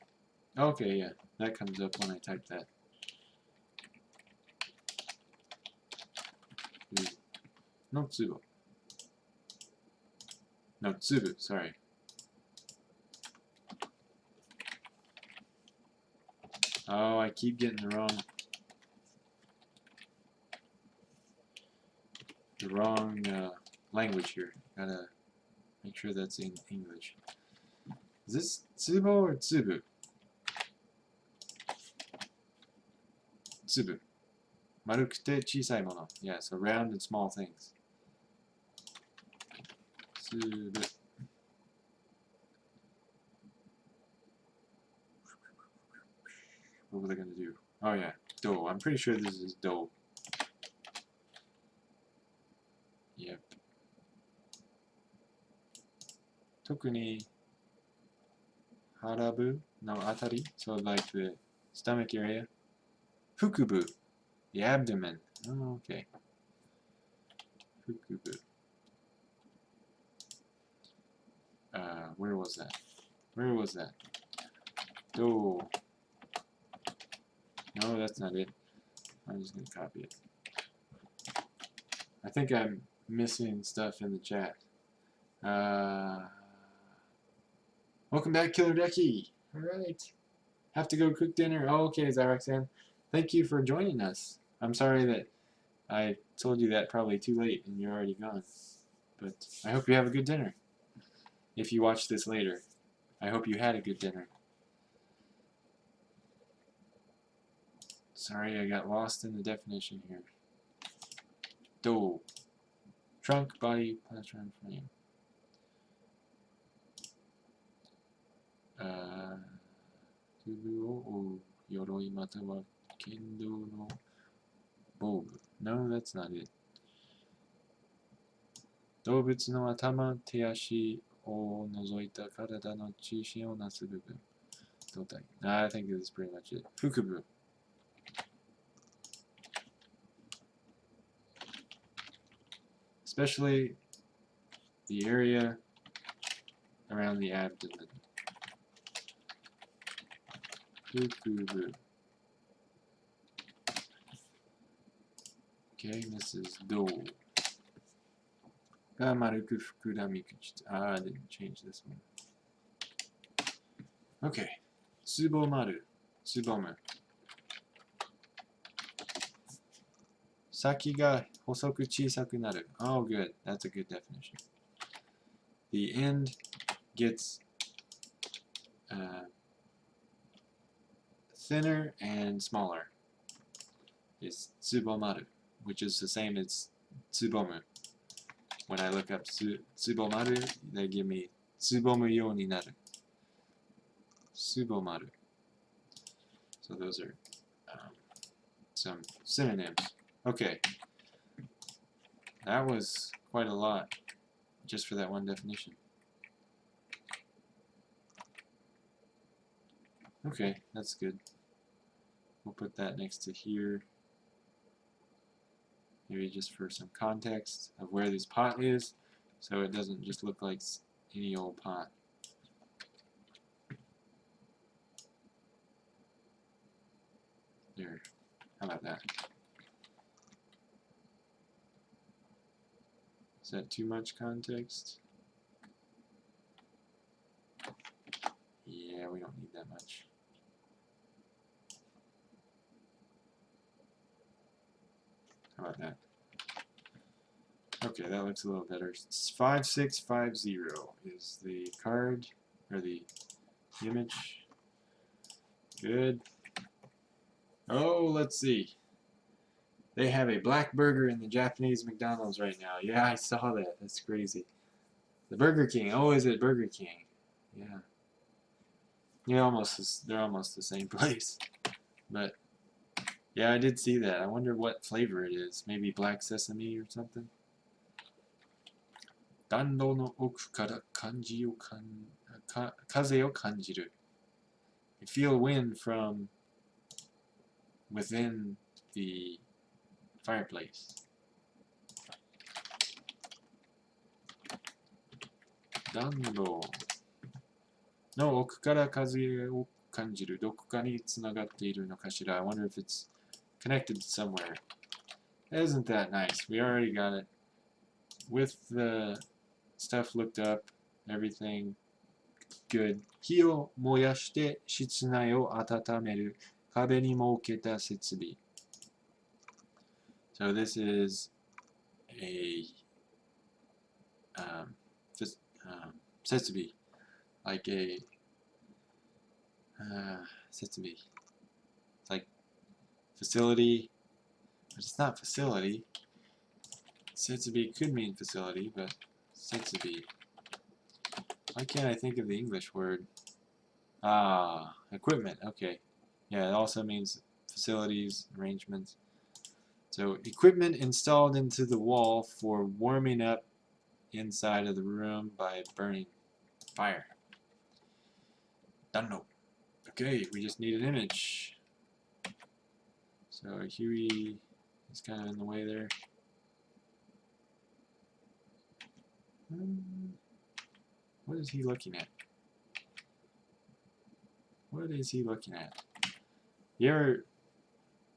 Okay, yeah, that comes up when I type that. No tsubo. No, tsubu, sorry. Oh, I keep getting the wrong language here. Gotta make sure that's in English. Is this tsubo or tsubu? Tsubu. 丸くて小さいもの。Yeah, so round and small things. つぶ。What were they going to do? Oh yeah, dough. I'm pretty sure this is dough. Yep. 特に腹部のあたり, so like the stomach area. 腹部, the abdomen. Oh, okay. 腹部. Where was that? Where was that? Dough. No, that's not it. I'm just going to copy it. I think I'm missing stuff in the chat. Welcome back, Killer Ducky. Alright. Have to go cook dinner. Oh, okay, Zyroxan. Thank you for joining us. I'm sorry that I told you that probably too late and you're already gone. But I hope you have a good dinner. If you watch this later, I hope you had a good dinner. Sorry, I got lost in the definition here. Dough. Trunk, body, plastron, frame. 粒を覆う鎧または剣道の防具。No, that's not it. 動物の頭、手足を除いた体の中心をなす部分。胴体。I think this is pretty much it. 腹部。Especially the area around the abdomen. 腹部. Okay, this is dough. が丸く膨らみ口。I didn't change this one. Okay. つぼまる。つぼむ。先が細く小さくなる。Oh, good. That's a good definition. The end gets thinner and smaller. It's tsubomaru, which is the same as tsubomu. When I look up tsubomaru, they give me tsubomu you ni naru. Tsubomaru. So those are some synonyms. Okay. That was quite a lot just for that one definition. Okay, that's good. We'll put that next to here. Maybe just for some context of where this pot is, so it doesn't just look like any old pot. There. How about that? Is that too much context? Yeah, we don't need that much. How about that? Okay, that looks a little better. 5650 is the card, or the image. Good. Oh, let's see. They have a black burger in the Japanese McDonald's right now. Yeah, I saw that. That's crazy. The Burger King. Oh, is it Burger King? Yeah. Yeah, they're almost the same place. But yeah, I did see that. I wonder what flavor it is. Maybe black sesame or something. 暖炉の奥から風を感じる. You feel wind from within the fireplace. 暖炉の奥から風を感じる。どこかにつながっているのかしら. I wonder if it's connected somewhere. Isn't that nice? We already got it. With the stuff looked up, everything good. 火を燃やして室内を温める壁に設けた設備. So this is a setsubi, like a setsubi. It's like facility But it's not facility. Setsubi could mean facility, but Setsubi. Why can't I think of the English word? Ah, equipment. Okay. Yeah, it also means facilities, arrangements. So, equipment installed into the wall for warming up inside of the room by burning fire. Done. Okay, we just need an image. So, Huey is kind of in the way there. What is he looking at? What is he looking at? You ever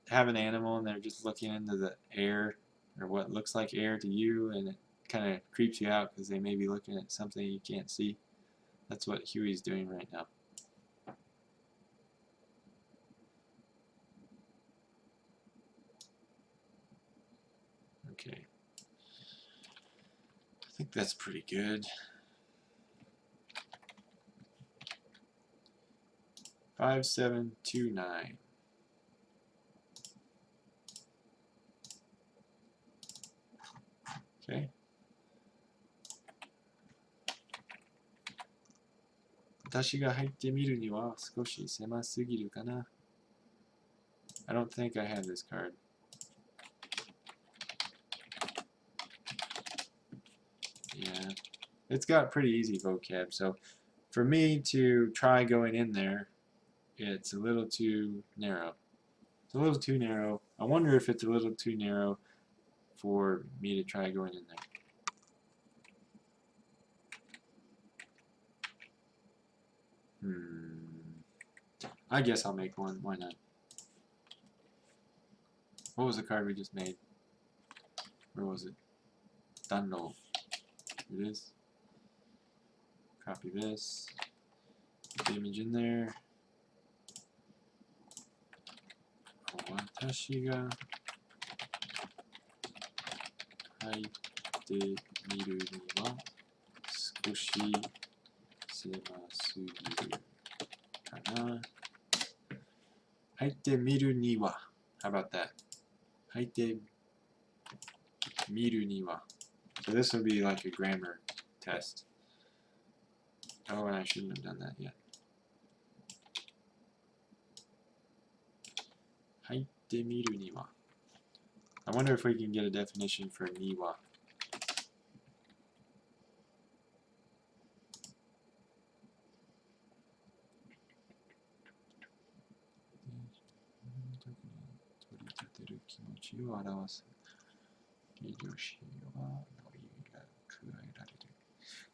have an animal and they're just looking into the air, or what looks like air to you, and it kind of creeps you out because they may be looking at something you can't see? That's what Huey's doing right now. Okay. I think that's pretty good. 5729. Okay. Watashi ga haitte miru ni wa skoshi semasugiru kana? I don't think I have this card. Yeah. It's got pretty easy vocab, so for me to try going in there, it's a little too narrow. It's a little too narrow. I wonder if it's a little too narrow for me to try going in there. I guess I'll make one. Why not? What was the card we just made? Where was it? Dunno. Here it is. Copy this. Put the image in there. Watashi ga haitte miru ni wa skoshi semasugiru kana. Haitte miru ni wa. How about that? Haitte miru ni wa. So this will be like a grammar test. Oh, and I shouldn't have done that yet. Haitte miru ni wa. I wonder if we can get a definition for ni wa.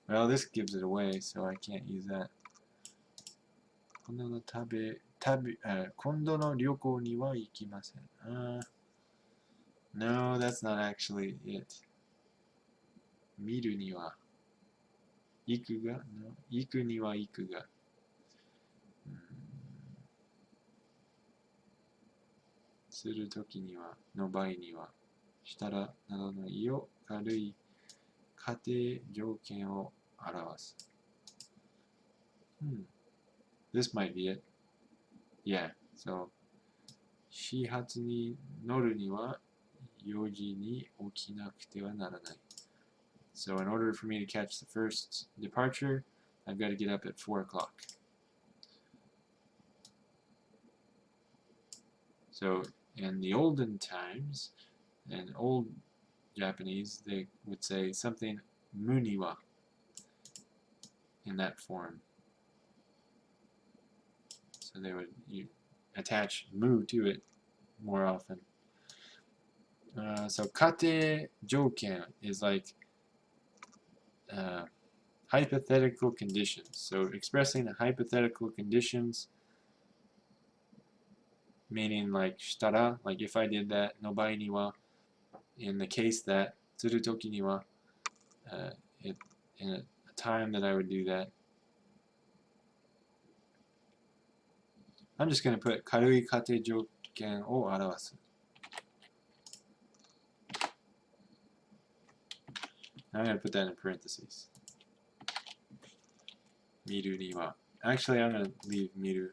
Well, this gives it away, so I can't use that. 今度の旅行には行きません。No, that's not actually it. 見るには行くが No, 行くには行くが。するときにはの場合にはしたらなどの意を軽い仮定条件を表す。This might be it. Yeah, so 始発に乗るには4時に起きなくてはならない。So in order for me to catch the first departure, I've got to get up at 4 o'clock. So in the olden times, in old Japanese, they would say something muniwa in that form. So they would attach mu to it more often. So kate jouken is like hypothetical conditions. So expressing hypothetical conditions, meaning like shitara, like if I did that, nobai ni wa, in the case that, tsuru toki ni wa, in a time that I would do that. I'm just going to put karui kate jouken o arawasu. I'm going to put that in parentheses. Miru ni wa. Actually, I'm going to leave miru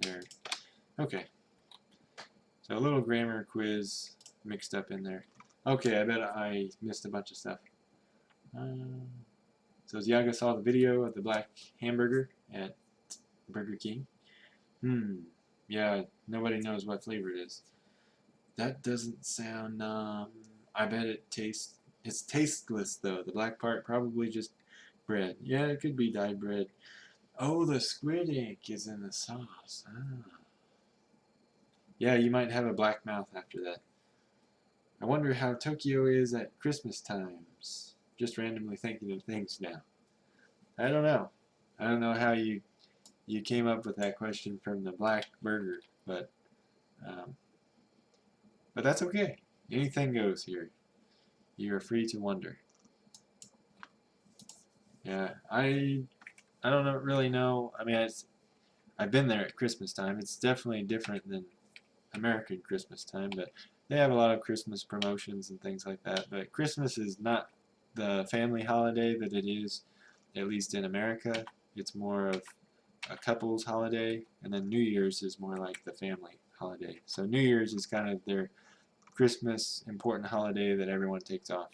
there. Okay. So a little grammar quiz mixed up in there. Okay, I bet I missed a bunch of stuff. So Yaga saw the video of the black hamburger at Burger King. Yeah, nobody knows what flavor it is. That doesn't sound, I bet it's tasteless though. The black part, probably just bread. Yeah, it could be dyed bread. Oh, the squid ink is in the sauce. Yeah, you might have a black mouth after that. I wonder how Tokyo is at Christmas times. Just randomly thinking of things now. I don't know. I don't know how you came up with that question from the black burger, but that's okay. Anything goes here. You are free to wonder. Yeah, I don't really know. I mean, I've been there at Christmas time. It's definitely different than American Christmas time, but they have a lot of Christmas promotions and things like that. But Christmas is not the family holiday that it is, at least in America. It's more of a couple's holiday, and then New Year's is more like the family holiday. So New Year's is kind of their Christmas important holiday that everyone takes off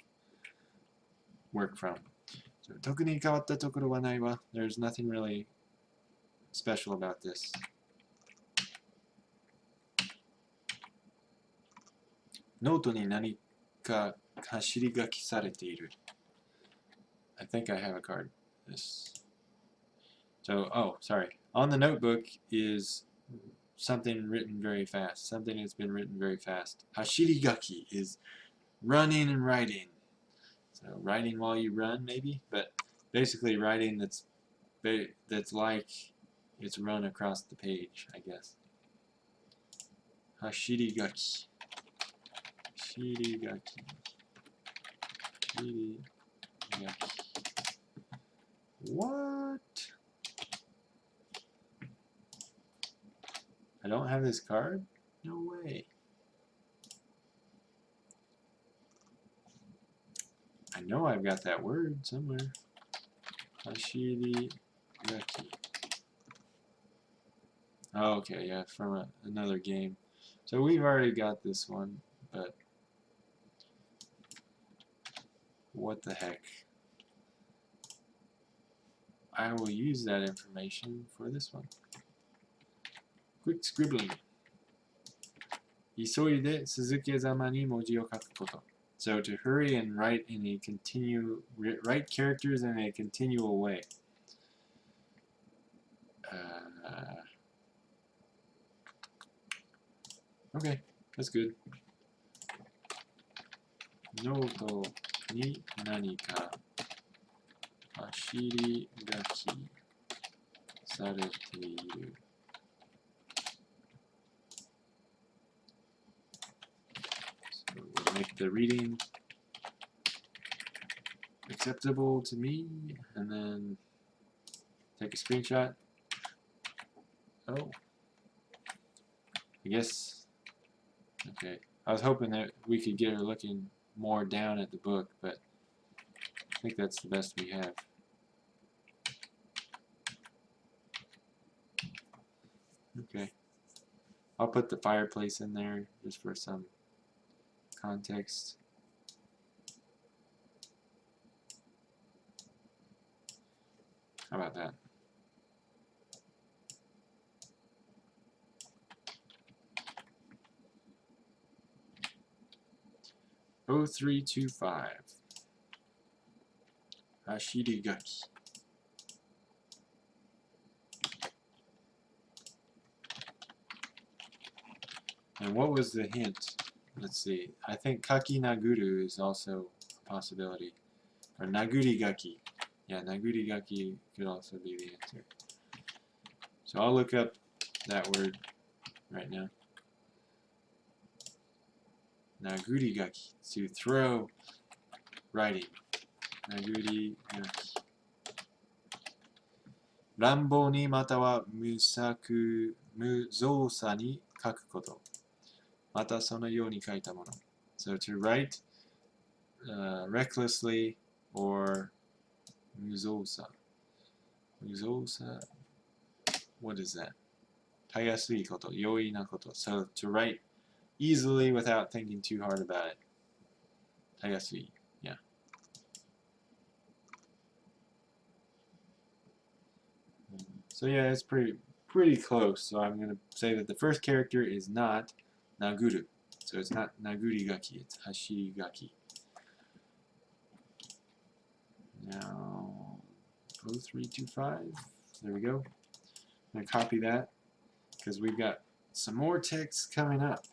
work from. So 特に変わったところはないわ. There's nothing really special about this. Noteに何か走り書きされている. I think I have a card. This. So, oh, sorry. On the notebook is something written very fast. Something that's been written very fast. Hashirigaki is running and writing. So writing while you run, maybe, but basically writing that's like it's run across the page, I guess. Hashirigaki. Hashirigaki. Hashirigaki. What? I don't have this card? No way. I know I've got that word somewhere. Hashirigaki. Oh, okay, yeah, from another game. So we've already got this one, but what the heck? I will use that information for this one. Quick scribbling. 急いで続けざまに文字を書くこと. So to hurry and write characters in a continual way. Okay, that's good. ノートに何か走り書きされている. So we'll make the reading acceptable to me, and then take a screenshot. Oh, I guess, okay. I was hoping that we could get her looking more down at the book, but I think that's the best we have. Okay. I'll put the fireplace in there just for some context. How about that? Oh, 0325. Hashirigaki. And what was the hint? Let's see. I think Kaki Naguru is also a possibility. Or Nagurigaki. Yeah, Nagurigaki could also be the answer. So I'll look up that word right now. Nagurigaki. To throw writing. Nagurigaki. 乱暴にまたは無造作に書くこと。またそのように書いたもの。So to write recklessly or 無造作。無造作 What is that? たやすいこと、容易なこと。So to write easily without thinking too hard about it. I guess yeah. So yeah, it's pretty close. So I'm gonna say that the first character is not Naguru. So it's not Nagurigaki, it's Hashirigaki. Now 0325. There we go. I'm gonna copy that because we've got some more text coming up.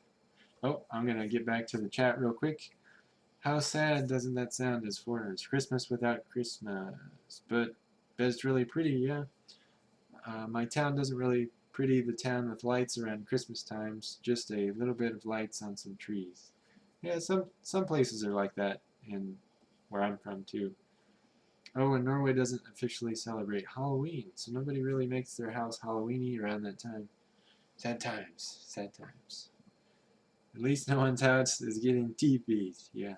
Oh, I'm gonna get back to the chat real quick. How sad doesn't that sound as foreigners? Christmas without Christmas. But it's really pretty, yeah. My town doesn't really pretty the town with lights around Christmas times, just a little bit of lights on some trees. Yeah, some places are like that, and where I'm from too. Oh, and Norway doesn't officially celebrate Halloween, so nobody really makes their house Halloweeny around that time. Sad times, sad times. At least no one's house is getting teepees, yeah.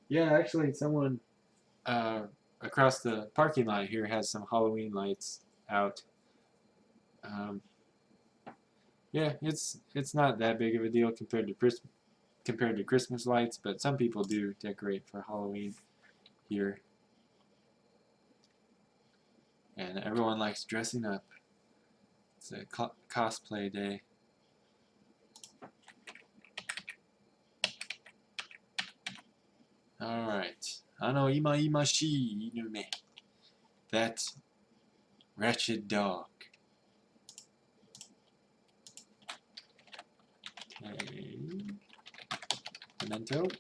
Yeah, actually, someone across the parking lot here has some Halloween lights out. Yeah, it's not that big of a deal compared to Christmas lights, but some people do decorate for Halloween here, and everyone likes dressing up. It's a cosplay day. All right. Ima-ima-shi inume. That wretched dog. Okay. Demento.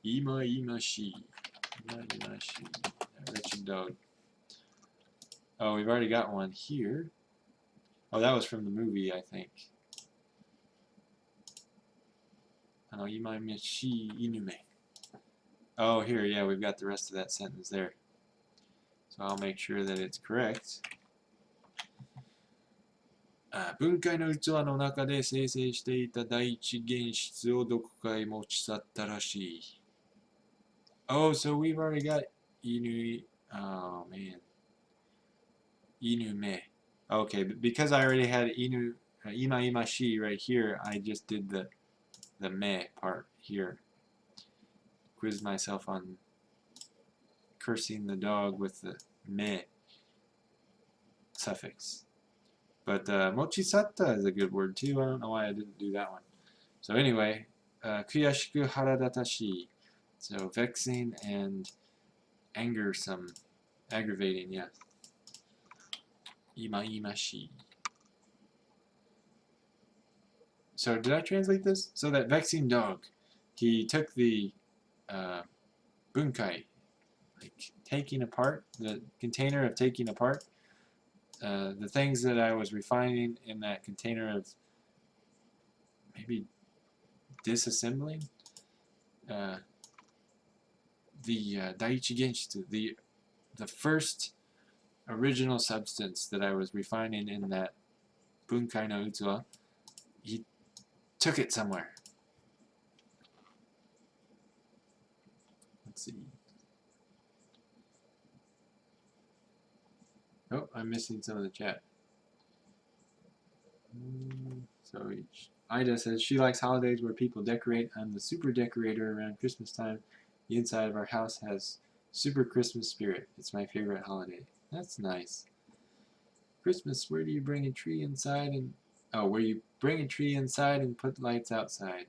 Ima-ima-shi. Ima-ima-shi. That wretched dog. Oh, we've already got one here. Oh, that was from the movie, I think. Ima-ima-shi inume. Oh, here, yeah, we've got the rest of that sentence there. So I'll make sure that it's correct. 分解の器の中で生成していた第一原質をどこかへ持ち去ったらしい。Oh, so we've already got inu. Oh man, inume. Okay, but because I already had ima-ima-shi right here, I just did the me part here. Quiz myself on cursing the dog with the me suffix. But mochisatta is a good word too. I don't know why I didn't do that one. So anyway, kuyashiku haradatashi. So vexing and angersome, aggravating, yeah. Ima-ima-shi. So did I translate this? So that vexing dog, he took the bunkai, like taking apart, the container of taking apart, the things that I was refining in that container of maybe disassembling, the daiichi genshitsu, the first original substance that I was refining in that bunkai no utsuwa, he took it somewhere. Let's see. Oh, I'm missing some of the chat. So Ida says she likes holidays where people decorate. I'm the super decorator around Christmas time. The inside of our house has super Christmas spirit. It's my favorite holiday. That's nice. Christmas, where do you bring a tree inside and... Oh, where you bring a tree inside and put lights outside.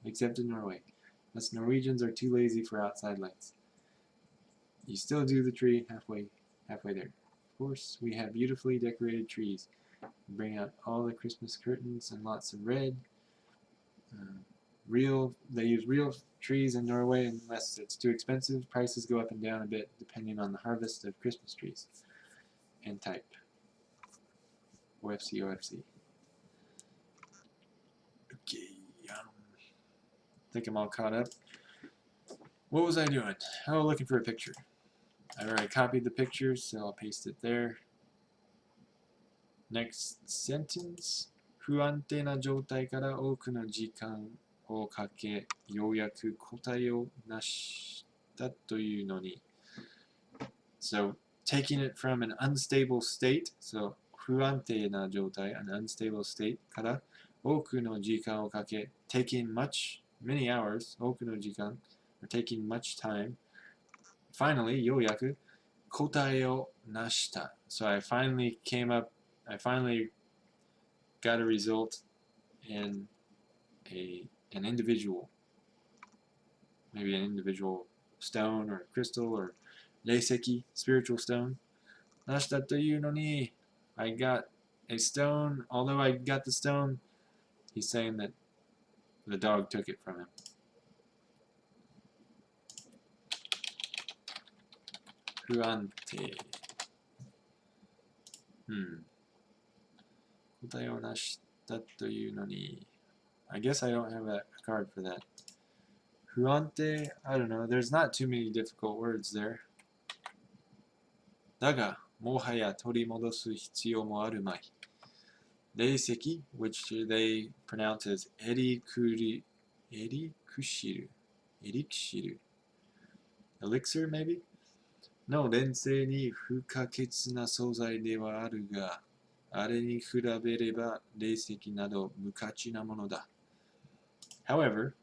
Except in Norway. Us Norwegians are too lazy for outside lights. You still do the tree halfway there. Of course, we have beautifully decorated trees. We bring out all the Christmas curtains and lots of red. They use real trees in Norway unless it's too expensive. Prices go up and down a bit depending on the harvest of Christmas trees and type. OFC, OFC. Okay, I think I'm all caught up. What was I doing? Oh, looking for a picture. I've already copied the picture, so I'll paste it there. Next sentence. 不安定な状態から多くの時間をかけ、ようやく答えを成したというのに。So, taking it from an unstable state, so 不安定な状態, an unstable state から多くの時間をかけ taking many hours 多くの時間 or taking much time finally ようやく答えを成した so I finally got a result in an individual maybe an individual stone or crystal or 霊石 spiritual stone 成したというのに I got a stone although I got the stone he's saying that the dog took it from him. 不安定。答えを成したというのに I guess I don't have a card for that. 不安定 I don't know. There's not too many difficult words there. だが、もはや取り戻す必要もあるまい。霊石 which they pronounce as エリクシル elixir maybe? の錬成に不可欠な素材ではあるが、あれに比べれば霊石など無価値なものだ。However,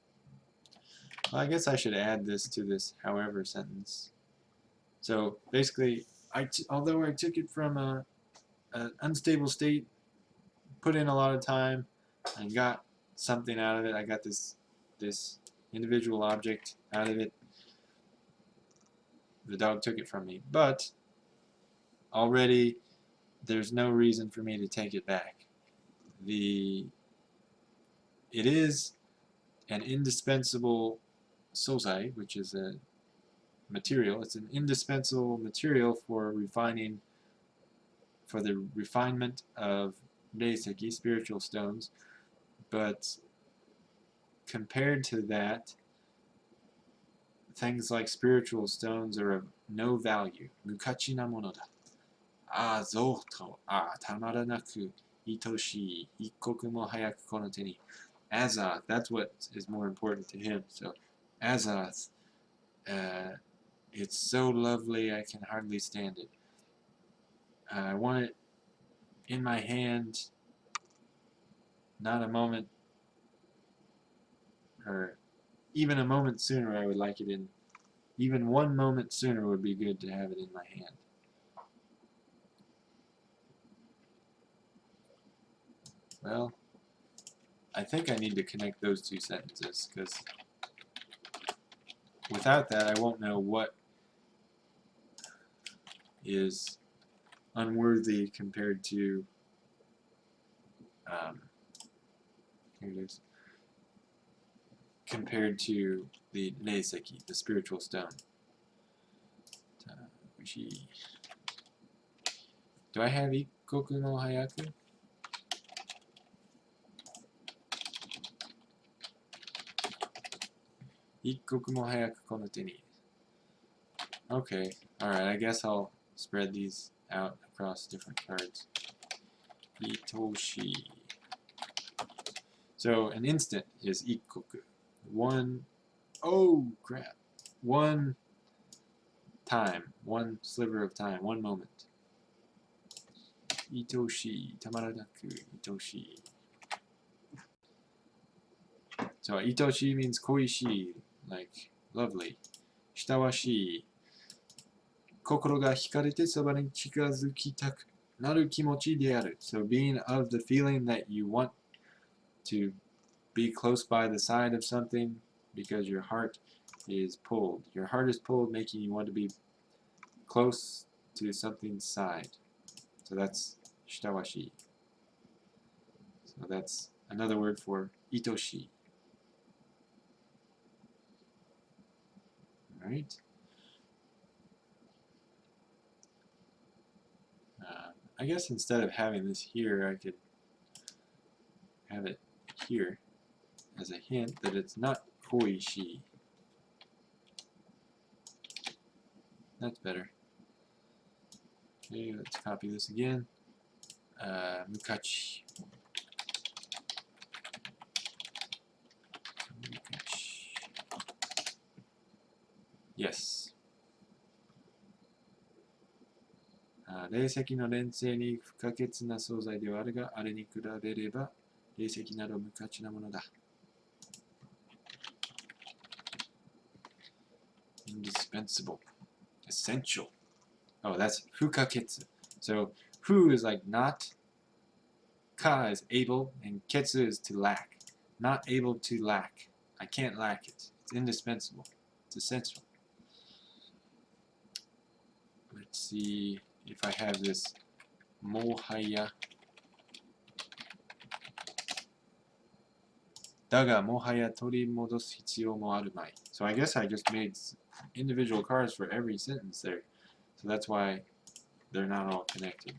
well, I guess I should add this to this however sentence. So basically, although I took it from an unstable state, put in a lot of time, and got something out of it, I got this individual object out of it, the dog took it from me. But already there's no reason for me to take it back. It is an indispensable sozai, which is a material. It's an indispensable material for the refinement of reiseki, spiritual stones. But compared to that, things like spiritual stones are of no value. Mukachi na mono da. Zo to tamara naku itoshii ikkoku mo hayaku kono te ni. Azoth, that's what is more important to him. So, Azoth, it's so lovely I can hardly stand it. I want it in my hand, not a moment, or even a moment sooner I would like it in. Even 1 moment sooner would be good to have it in my hand. Well, I think I need to connect those two sentences, because without that I won't know what is unworthy compared to here it is, compared to the reiseki, the spiritual stone. Do I have ikkoku no hayaku? Ikkoku mo hayaku kono te ni. Okay, alright, I guess I'll spread these out across different cards. Itoshi. So an instant is ikkoku. One time, one sliver of time, 1 moment. Itoshi, tamaranaku, itoshi. So itoshi means koishi, like lovely. Shitawashi, kokoro ga hikarete soba ni chikazukitaku naru kimochi de aru. So being of the feeling that you want to be close by the side of something because your heart is pulled. Your heart is pulled, making you want to be close to something's side. So that's shitawashi. So that's another word for itoshi. Alright. I guess instead of having this here, I could have it here as a hint that it's not koishi. That's better. Okay, let's copy this again. Mukachi. Yes. 霊石の錬成に不可欠な素材ではあるが、あれに比べれば兵石など無価値なものだ。Indispensable. Essential. Oh, that's 不可欠. So, 不 is like not, ka is able, and ketsu is to lack. Not able to lack. I can't lack it. It's indispensable. It's essential. Let's see if I have this mohaya. だがもはや取り戻す必要もあるまい. So I guess I just made individual cards for every sentence there. So that's why they're not all connected.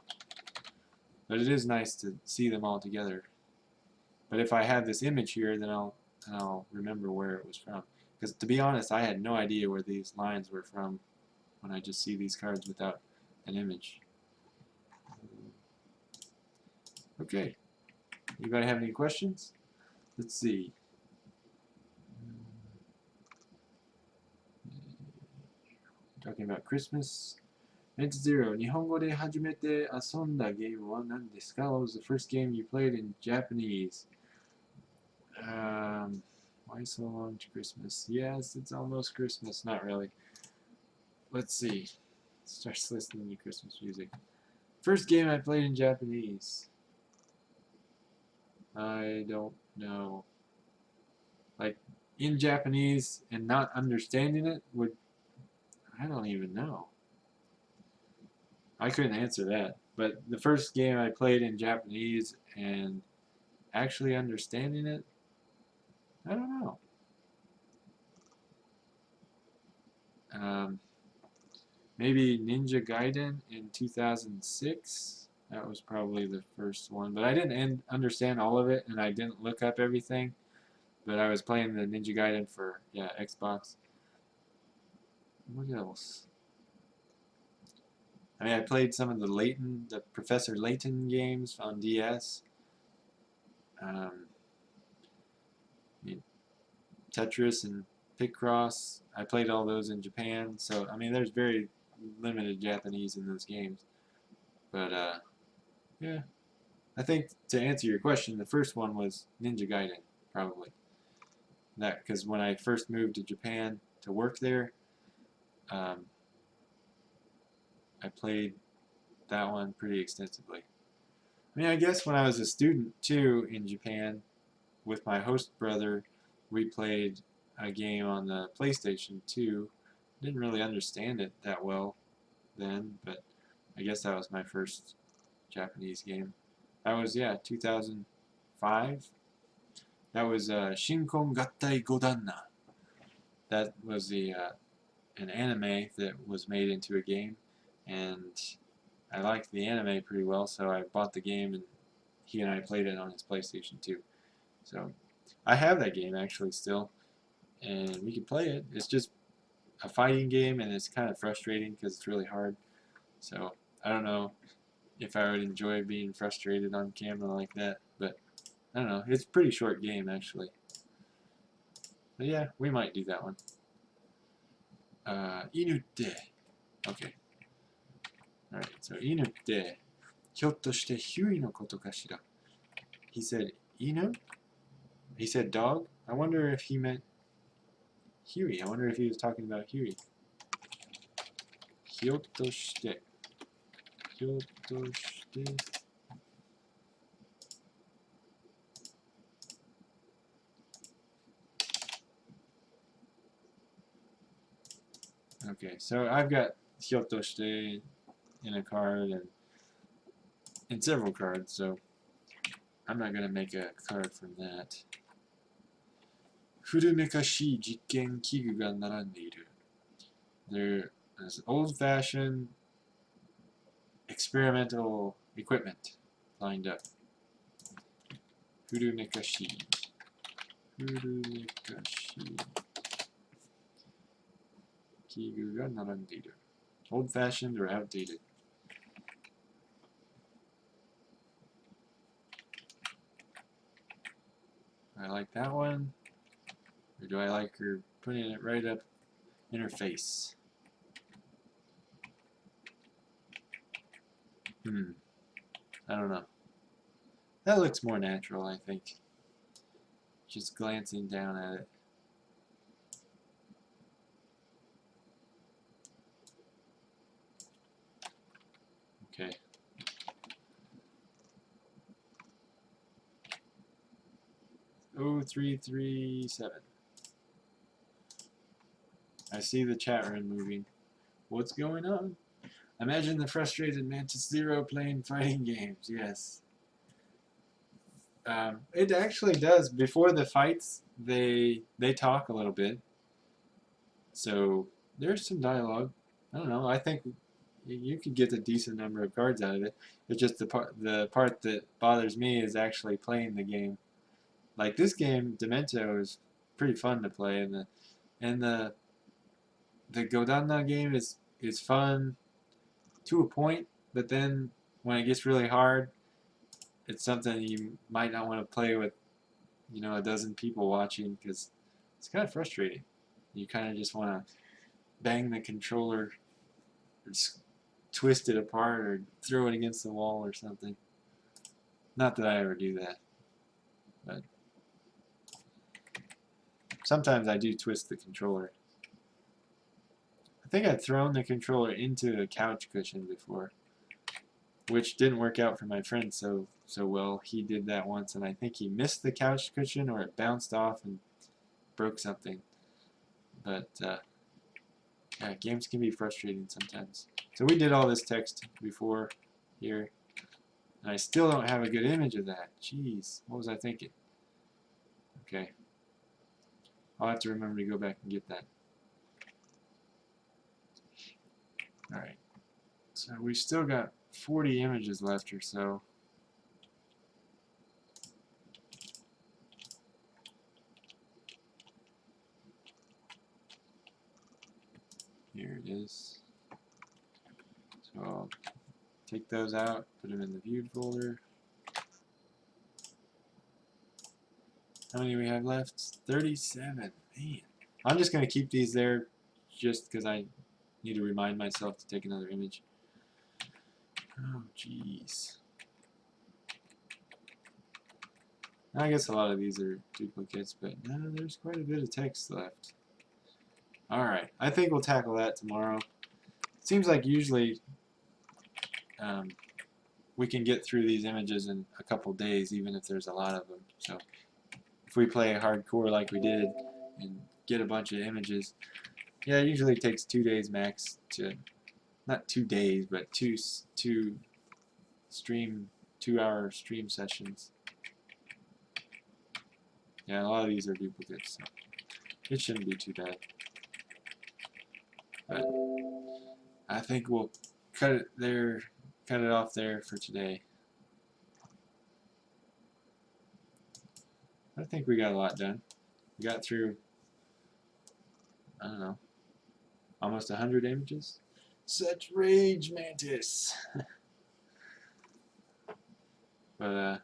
But it is nice to see them all together. But if I have this image here, then I'll remember where it was from. Because to be honest, I had no idea where these lines were from when I just see these cards without an image. Okay. Anybody have any questions? Let's see. Talking about Christmas. Net Zero. 日本語で初めて遊んだゲームは何ですか? What was the first game you played in Japanese? Why so long to Christmas? Yes, it's almost Christmas. Not really. Let's see. Starts listening to Christmas music. First game I played in Japanese. I don't know. Like, in Japanese and not understanding it would... I don't even know. I couldn't answer that. But the first game I played in Japanese and actually understanding it, I don't know. Maybe Ninja Gaiden in 2006. That was probably the first one. But I didn't understand all of it, and I didn't look up everything. But I was playing the Ninja Gaiden for, yeah, Xbox. What else? I mean, I played some of the Professor Layton games on DS. Tetris and Picross. I played all those in Japan. So, I mean, there's very limited Japanese in those games. But, yeah. I think to answer your question, the first one was Ninja Gaiden, probably. That because when I first moved to Japan to work there, I played that one pretty extensively. I mean, I guess when I was a student too in Japan, with my host brother, we played a game on the PlayStation 2. Didn't really understand it that well then, but I guess that was my first Japanese game. That was, yeah, 2005. That was Shinkon Gattai Godanna. That was the an anime that was made into a game, and I liked the anime pretty well, so I bought the game, and he and I played it on his PlayStation 2. So I have that game actually still, and we can play it. It's just a fighting game, and it's kind of frustrating because it's really hard. So I don't know if I would enjoy being frustrated on camera like that, but I don't know. It's a pretty short game actually. But yeah, we might do that one. Inu te. Okay. Alright, so inu te, ひょっとしてヒュイのことかしら? He said inu? He said dog? I wonder if he meant Huey. I wonder if he was talking about Huey. ひょっとして。ひょっとして。Okay, so I've got ひょっとして in a card and in several cards, so I'm not going to make a card from that. 古めかしい実験器具が並んでいる. There's old-fashioned experimental equipment lined up. 古めかしい. 古めかしい器具が並んでいる. Old-fashioned or outdated. I like that one. Or do I like her putting it right up in her face? I don't know. That looks more natural, I think. Just glancing down at it. Okay. Oh, 337. I see the chat room moving. What's going on? Imagine the frustrated Mantis Zero playing fighting games. Yes. It actually does. Before the fights, they talk a little bit. So there's some dialogue. I don't know. I think you could get a decent number of cards out of it. It's just the part that bothers me is actually playing the game. Like this game, Demento, is pretty fun to play, and the Godana game is fun to a point, but then when it gets really hard, it's something you might not want to play with, you know, a dozen people watching because it's kind of frustrating. You kind of just want to bang the controller, or twist it apart, or throw it against the wall or something. Not that I ever do that, but sometimes I do twist the controller. I think I'd thrown the controller into a couch cushion before, which didn't work out for my friend so well. He did that once, and I think he missed the couch cushion, or it bounced off and broke something. But yeah, games can be frustrating sometimes. So we did all this text before here, and I still don't have a good image of that. Jeez, what was I thinking? Okay, I'll have to remember to go back and get that. Alright, so we've still got 40 images left or so. Here it is. So I'll take those out, put them in the viewed folder. How many do we have left? 37. Man. I'm just going to keep these there just because I need to remind myself to take another image. Oh, jeez. I guess a lot of these are duplicates, but no, there's quite a bit of text left. Alright, I think we'll tackle that tomorrow. It seems like usually we can get through these images in a couple days, even if there's a lot of them. So if we play hardcore like we did and get a bunch of images, yeah, it usually takes 2 days max to, not 2 days, but two 2-hour stream sessions. Yeah, a lot of these are duplicates, so it shouldn't be too bad. But I think we'll cut it off there for today. I think we got a lot done. We got through, I don't know, almost 100 images. Such rage, Mantis. But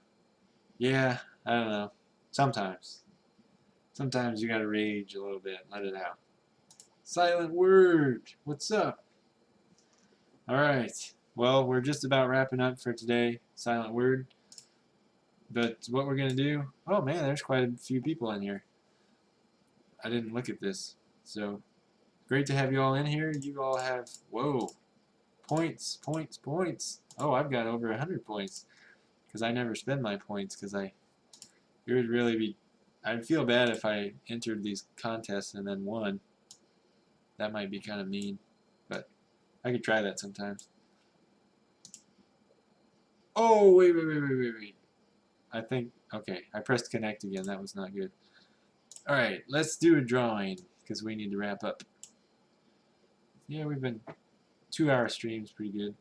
yeah, I don't know. Sometimes you gotta rage a little bit, let it out. Silent Word, what's up? Alright, well, we're just about wrapping up for today, Silent Word. But what we're going to do, oh man, there's quite a few people in here. I didn't look at this. So, great to have you all in here. You all have, whoa, points. Oh, I've got over 100 points. Because I never spend my points, because it would really be, I'd feel bad if I entered these contests and then won. That might be kind of mean, but I could try that sometimes. Oh, wait. I think, okay, I pressed connect again. That was not good. Alright, let's do a drawing, because we need to wrap up. Yeah, we've been 2-hour streams, pretty good.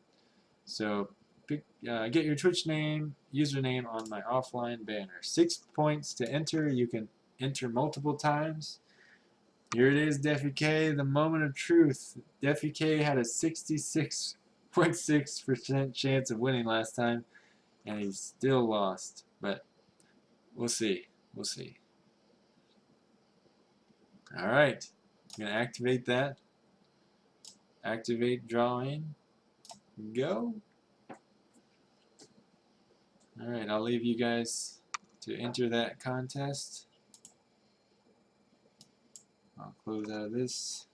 So, get your Twitch name, username on my offline banner. 6 points to enter. You can enter multiple times. Here it is, Defy K, the moment of truth. Defy K had a 66.6% chance of winning last time, and he still lost. But we'll see. We'll see. Alright. I'm going to activate that. Activate drawing. Go. Alright, I'll leave you guys to enter that contest. I'll close out of this.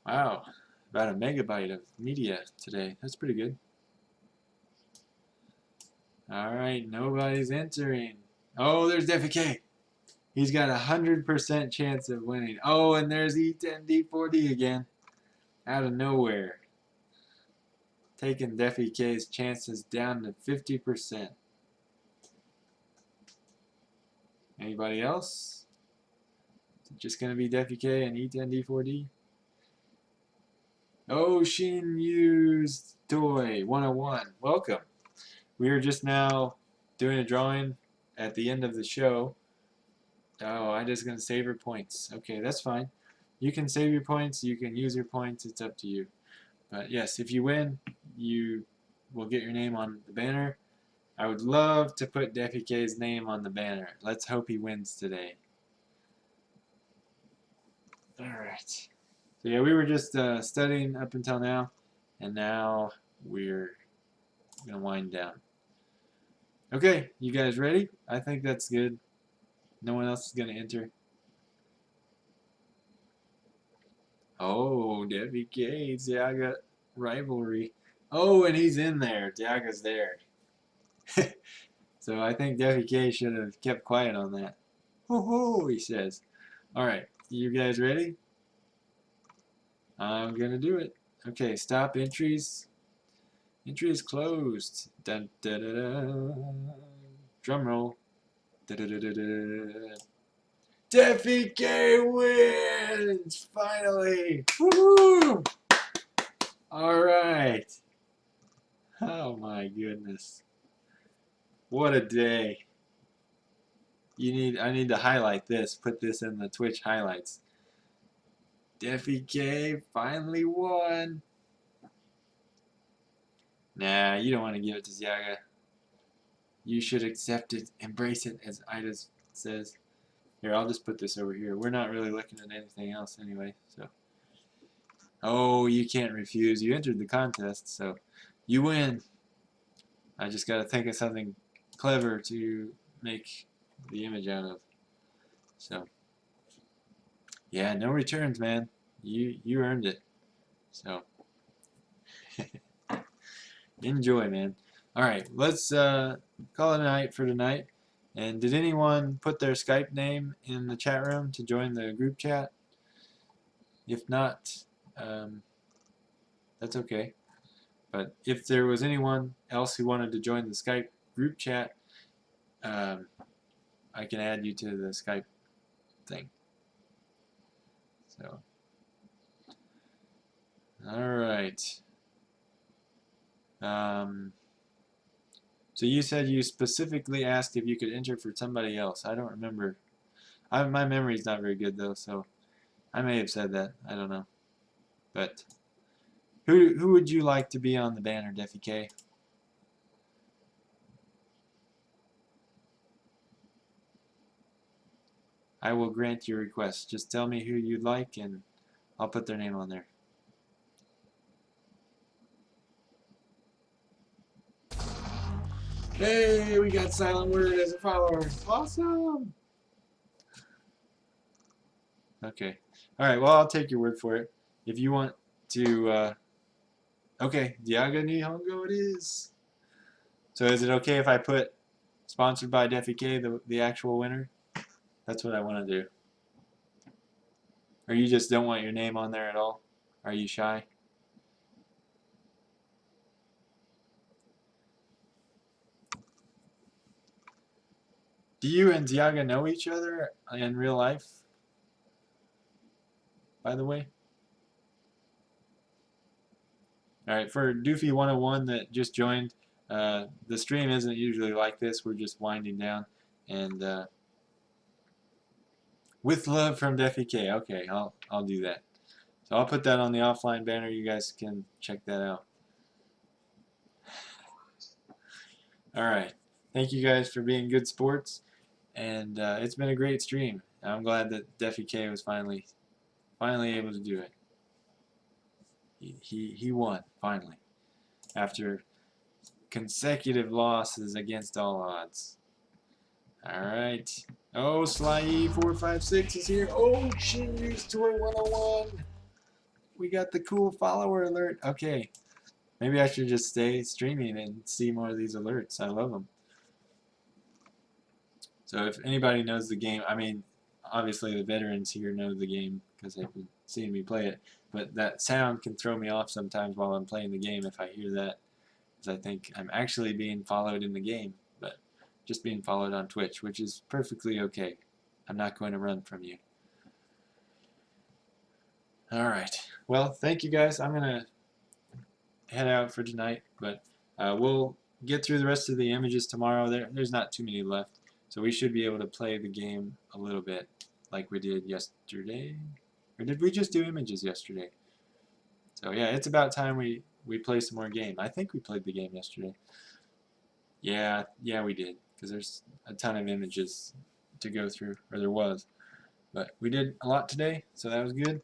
Wow, about a megabyte of media today. That's pretty good. Alright, nobody's entering. Oh, there's Defi K. He's got 100% chance of winning. Oh, and there's E10D4D again. Out of nowhere. Taking Defi K's chances down to 50%. Anybody else? Is it just going to be Defi K and E10D4D? Ocean Used Toy 101. Welcome. We are just now doing a drawing at the end of the show. Oh, I'm just going to save your points. Okay, that's fine. You can save your points. You can use your points. It's up to you. But yes, if you win, you will get your name on the banner. I would love to put Defi K's name on the banner. Let's hope he wins today. Alright. So yeah, we were just studying up until now, and now we're going to wind down. Okay, you guys ready? I think that's good. No one else is going to enter. Oh, Defi K, Diaga rivalry. Oh, and he's in there. Diaga's there. So I think Defi K should have kept quiet on that. Ho ho, he says. Alright, you guys ready? I'm gonna do it. Okay, stop entries. Entry is closed. Dun, da, da, da. Drum roll. Da, da, da, da, da. Defi K wins! Finally! Woo! Alright. Oh my goodness. What a day. I need to highlight this, put this in the Twitch highlights. Defi K finally won. Nah, you don't want to give it to Ziaga. You should accept it, embrace it, as Ida says. Here, I'll just put this over here. We're not really looking at anything else anyway, so. Oh, you can't refuse. You entered the contest, so you win. I just got to think of something clever to make the image out of. So, yeah, no returns, man. You earned it. So, enjoy, man. All right, let's call it a night for tonight. And did anyone put their Skype name in the chat room to join the group chat? If not, that's okay. But if there was anyone else who wanted to join the Skype group chat, I can add you to the Skype thing. So, all right. So you said you specifically asked if you could enter for somebody else. I don't remember. My memory's not very good though, so I may have said that. I don't know. But who would you like to be on the banner, Defi K? I will grant your request. Just tell me who you'd like and I'll put their name on there. Hey, we got Silent Word as a follower. Awesome. Okay. All right. Well, I'll take your word for it. If you want to, okay, Diaga Nihongo it is. So is it okay if I put sponsored by Defi K, the actual winner? That's what I want to do. Or you just don't want your name on there at all? Are you shy? Do you and Diaga know each other in real life? By the way? Alright, for Doofy 101 that just joined, the stream isn't usually like this. We're just winding down. And with love from Defi K. Okay, I'll do that. So I'll put that on the offline banner. You guys can check that out. Alright. Thank you guys for being good sports. And it's been a great stream. I'm glad that Defi K was finally Finally able to do it. He won, finally. After consecutive losses against all odds. Alright. Oh, Sly 456 is here. Oh, Cheers Tour 101. We got the cool follower alert. Okay. Maybe I should just stay streaming and see more of these alerts. I love them. So if anybody knows the game, I mean, obviously the veterans here know the game because they've been seeing me play it. But that sound can throw me off sometimes while I'm playing the game if I hear that. Because I think I'm actually being followed in the game, but just being followed on Twitch, which is perfectly okay. I'm not going to run from you. Alright. Well, thank you guys. I'm going to head out for tonight, but we'll get through the rest of the images tomorrow. There's not too many left, so we should be able to play the game a little bit like we did yesterday. Or did we just do images yesterday? So yeah, it's about time we play some more game. I think we played the game yesterday. Yeah, we did, because there's a ton of images to go through, or there was. But we did a lot today, so that was good.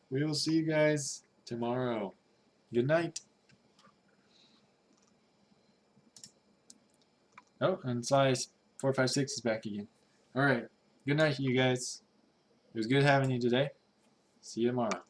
We will see you guys tomorrow. Good night. Oh, and Size 456 is back again. Alright, good night, you guys. It was good having you today. See you tomorrow.